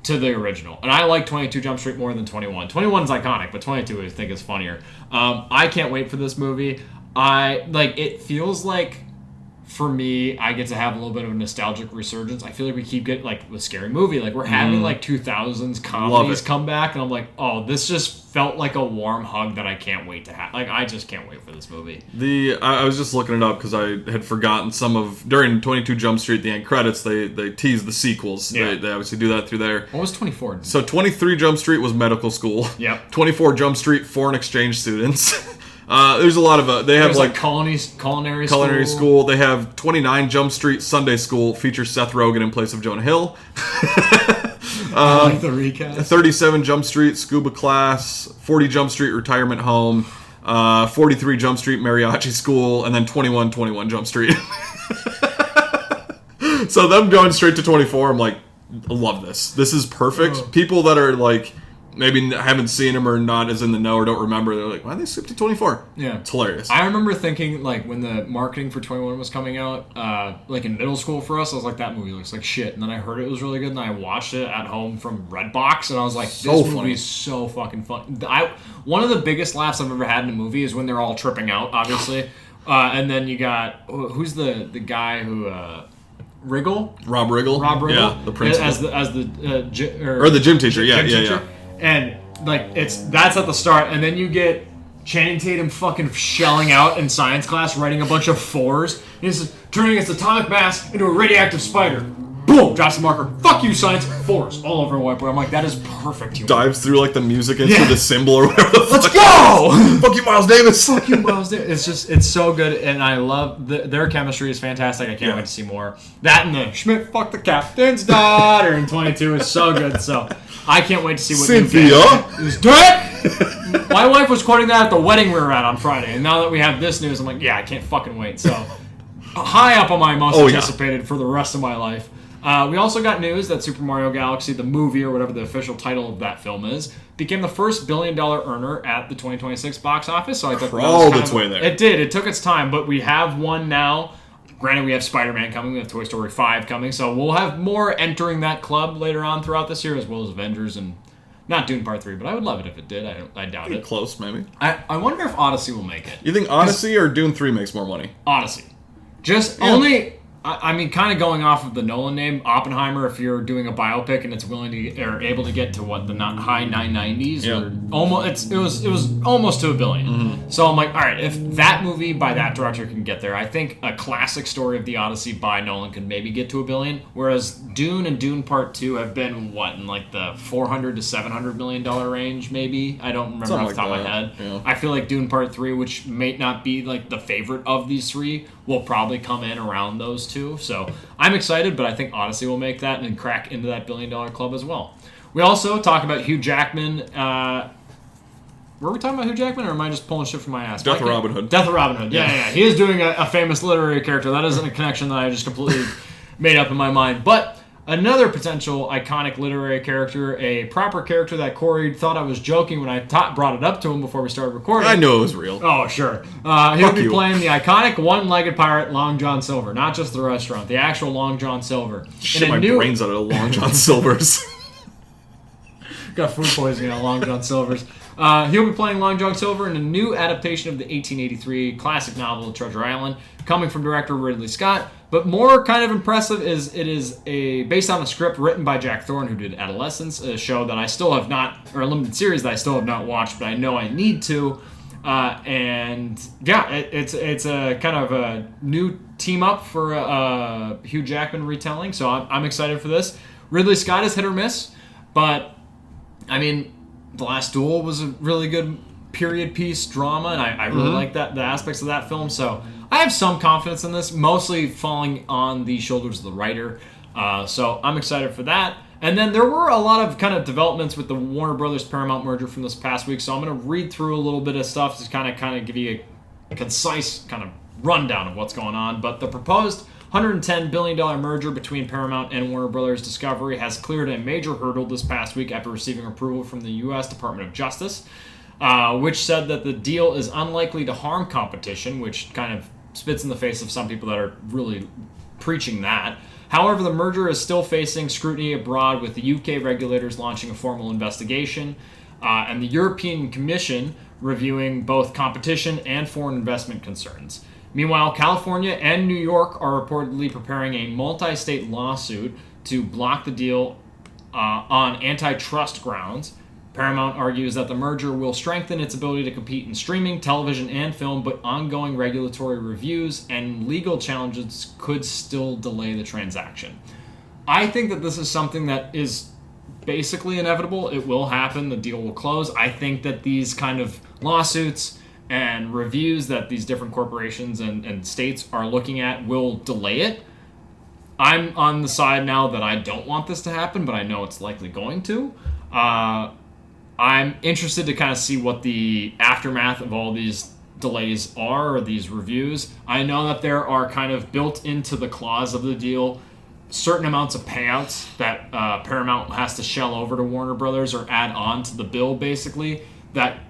B: to the original. And I like 22 Jump Street more than 21. 21 is iconic, but 22 I think is funnier. I can't wait for this movie. It feels like, for me, I get to have a little bit of a nostalgic resurgence. I feel like we keep getting, like, with Scary Movie, like, we're having, 2000s comedies come back, and I'm like, oh, this just felt like a warm hug that I can't wait to have. Like, I just can't wait for this movie.
C: I was just looking it up because I had forgotten during 22 Jump Street, the end credits, they tease the sequels. Yeah. They obviously do that through there.
B: What was 24?
C: So 23 Jump Street was medical school.
B: Yep.
C: 24 Jump Street, foreign exchange students. There's a lot of they have like
B: culinary
C: school. They have 29 Jump Street Sunday School, features Seth Rogen in place of Jonah Hill.
B: I like the recast.
C: 37 Jump Street Scuba Class, 40 Jump Street Retirement Home, 43 Jump Street Mariachi School, and then 21 Jump Street. So them going straight to 24, I'm like, I love this. This is perfect. People that are like, maybe haven't seen him or not as in the know or don't remember, they're like, why did they skip to 24?
B: Yeah.
C: It's hilarious.
B: I remember thinking, like, when the marketing for 21 was coming out, like in middle school for us, I was like, that movie looks like shit. And then I heard it was really good, and I watched it at home from Redbox, and I was like, this movie is so fucking fun. One of the biggest laughs I've ever had in a movie is when they're all tripping out, obviously. And then you got who's the guy who Riggle?
C: Rob Riggle. Yeah, the principal.
B: As the
C: or the gym teacher. Yeah,
B: gym
C: yeah,
B: teacher. And like that's at the start, and then you get Channing Tatum fucking shelling out in science class, writing a bunch of fours. He's turning its atomic mass into a radioactive spider. Boom! Drops the marker. Fuck you, science. Fours all over a whiteboard. I'm like, that is perfect humor.
C: Dives through like the music into the symbol or whatever the
B: Let's
C: fuck.
B: go!
C: Fuck you, Miles Davis.
B: Fuck you, Miles Davis. It's so good, and I love their chemistry is fantastic. I can't wait to see more. That and the Schmidt fuck the captain's daughter in 22 is so good. So I can't wait to see what
C: Cynthia
B: is dead. My wife was quoting that at the wedding we were at on Friday, and now that we have this news, I'm like, yeah, I can't fucking wait. So high up on my most anticipated for the rest of my life. We also got news that Super Mario Galaxy, the movie, or whatever the official title of that film is, became the first $1 billion earner at the 2026 box office. So I thought
C: crawled its way there.
B: It did. It took its time, but we have one now. Granted, we have Spider-Man coming, we have Toy Story 5 coming, so we'll have more entering that club later on throughout this year, as well as Avengers and not Dune Part 3, but I would love it if it did. I doubt it.
C: Close, maybe.
B: I wonder if Odyssey will make it.
C: You think Odyssey or Dune 3 makes more money?
B: Odyssey. Just only... I mean, kind of going off of the Nolan name, Oppenheimer, if you're doing a biopic and it's willing to get, or able to get to what, the high 990s, or almost, it was almost to $1 billion. Mm-hmm. So I'm like, all right, if that movie by that director can get there, I think a classic story of the Odyssey by Nolan can maybe get to $1 billion. Whereas Dune and Dune Part 2 have been what, in like the $400 to $700 million range, maybe. I don't remember off the top of my head.
C: Yeah.
B: I feel like Dune Part 3, which may not be like the favorite of these three, will probably come in around those two. So I'm excited, but I think Odyssey will make that and crack into that $1 billion club as well. We also talk about Hugh Jackman. Were we talking about Hugh Jackman, or am I just pulling shit from my ass?
C: Death of Robin Hood.
B: Death of Robin Hood. Yeah. He is doing a famous literary character. That isn't a connection that I just completely made up in my mind. But another potential iconic literary character, a proper character that Corey thought I was joking when I brought it up to him before we started recording.
C: I knew it was real.
B: Oh, sure. He'll be playing the iconic one-legged pirate Long John Silver, not just the restaurant, the actual Long John Silver.
C: Shit my brains out of Long John Silver's.
B: Got food poisoning on Long John Silver's. He'll be playing Long John Silver in a new adaptation of the 1883 classic novel Treasure Island, coming from director Ridley Scott. But more kind of impressive is it is based on a script written by Jack Thorne, who did Adolescence, a show that I still have not, or a limited series that I still have not watched, but I know I need to. And yeah, it's a kind of a new team up for a Hugh Jackman retelling, so I'm excited for this. Ridley Scott is hit or miss, but I mean, The Last Duel was a really good period piece drama, and I really like the aspects of that film, so I have some confidence in this, mostly falling on the shoulders of the writer. So I'm excited for that. And then there were a lot of kind of developments with the Warner Brothers Paramount merger from this past week, so I'm going to read through a little bit of stuff to kind of give you a concise kind of rundown of what's going on. But the proposed $110 billion merger between Paramount and Warner Brothers Discovery has cleared a major hurdle this past week after receiving approval from the U.S. Department of Justice, which said that the deal is unlikely to harm competition, which kind of spits in the face of some people that are really preaching that. However, the merger is still facing scrutiny abroad, with the UK regulators launching a formal investigation and the European Commission reviewing both competition and foreign investment concerns. Meanwhile, California and New York are reportedly preparing a multi-state lawsuit to block the deal on antitrust grounds. Paramount argues that the merger will strengthen its ability to compete in streaming, television, and film, but ongoing regulatory reviews and legal challenges could still delay the transaction. I think that this is something that is basically inevitable. It will happen. The deal will close. I think that these kind of lawsuits and reviews that these different corporations and states are looking at will delay it. I'm on the side now that I don't want this to happen, but I know it's likely going to. I'm interested to kind of see what the aftermath of all these delays are, or these reviews. I know that there are kind of built into the clause of the deal certain amounts of payouts that Paramount has to shell over to Warner Brothers or add on to the bill, basically, that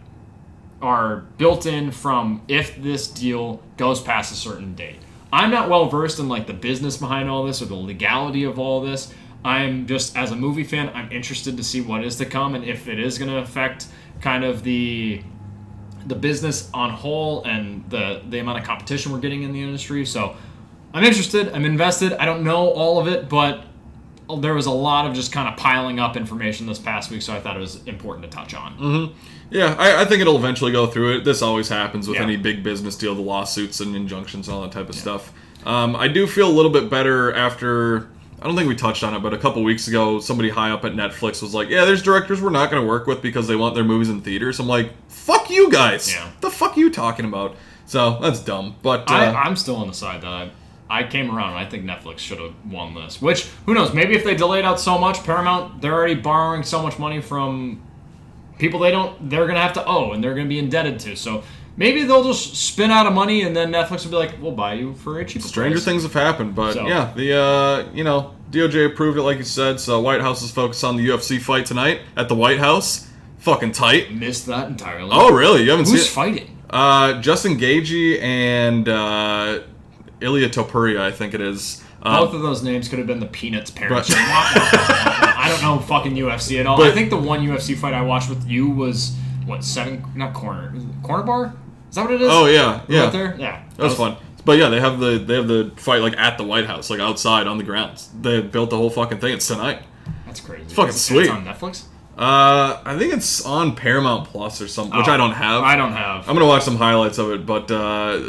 B: are built in from if this deal goes past a certain date. I'm not well versed in like the business behind all this or the legality of all this. I'm just, as a movie fan, I'm interested to see what is to come and if it is going to affect kind of the the business on whole and the amount of competition we're getting in the industry. So I'm interested. I'm invested. I don't know all of it, but there was a lot of just kind of piling up information this past week, so I thought it was important to touch on.
C: Yeah, I think it'll eventually go through it. This always happens with
B: Yeah.
C: any big business deal, the lawsuits and injunctions and all that type of stuff. I do feel a little bit better after, I don't think we touched on it, but a couple weeks ago, somebody high up at Netflix was like, yeah, there's directors we're not going to work with because they want their movies in theaters. I'm like, fuck you guys.
B: Yeah.
C: The fuck are you talking about? So, that's dumb. But
B: I'm still on the side that I came around and I think Netflix should have won this. Which, who knows, maybe if they delayed out so much, Paramount, they're already borrowing so much money from people they're going to have to owe and they're going to be indebted to. So maybe they'll just spin out of money and then Netflix will be like, we'll buy you for a cheaper
C: stranger
B: price.
C: things have happened. But
B: So-
C: yeah, the, DOJ approved it like you said, so White House is focused on the UFC fight tonight at the White House. Fucking tight.
B: Missed that entirely.
C: Oh, really? You haven't
B: Who's
C: seen it?
B: fighting?
C: Justin Gaethje and Ilya Topuria, I think it is.
B: Both of those names could have been the Peanuts parents.
C: Right.
B: I don't know fucking UFC at all.
C: But-
B: I think the one UFC fight I watched with you was, corner bar? Is that what it is?
C: Oh yeah, yeah.
B: Right there? Yeah.
C: That was fun. But yeah, they have the fight like at the White House, like outside on the grounds. They built the whole fucking thing. It's tonight.
B: That's crazy. It's
C: fucking sweet.
B: It's on Netflix?
C: I think it's on Paramount Plus or something, which
B: Oh,
C: I don't have.
B: I don't have.
C: I'm gonna watch some highlights of it, but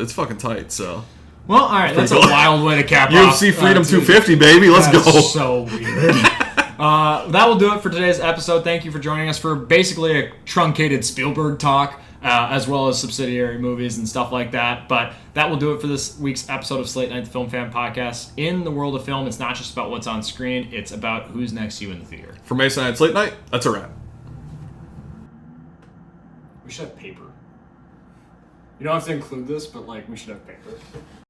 C: it's fucking tight. So
B: Well, all right. That's a
C: cool.
B: wild way to cap off.
C: UFC Freedom 250, baby. Let's
B: That's
C: go.
B: so weird. That will do it for today's episode. Thank you for joining us for basically a truncated Spielberg talk, as well as subsidiary movies and stuff like that. But that will do it for this week's episode of Slate Night, the Film Fan Podcast. In the world of film, it's not just about what's on screen. It's about who's next to you in the theater.
C: For Mason Night's Late Night, that's a wrap.
B: We should have paper. You don't have to include this, but, we should have paper.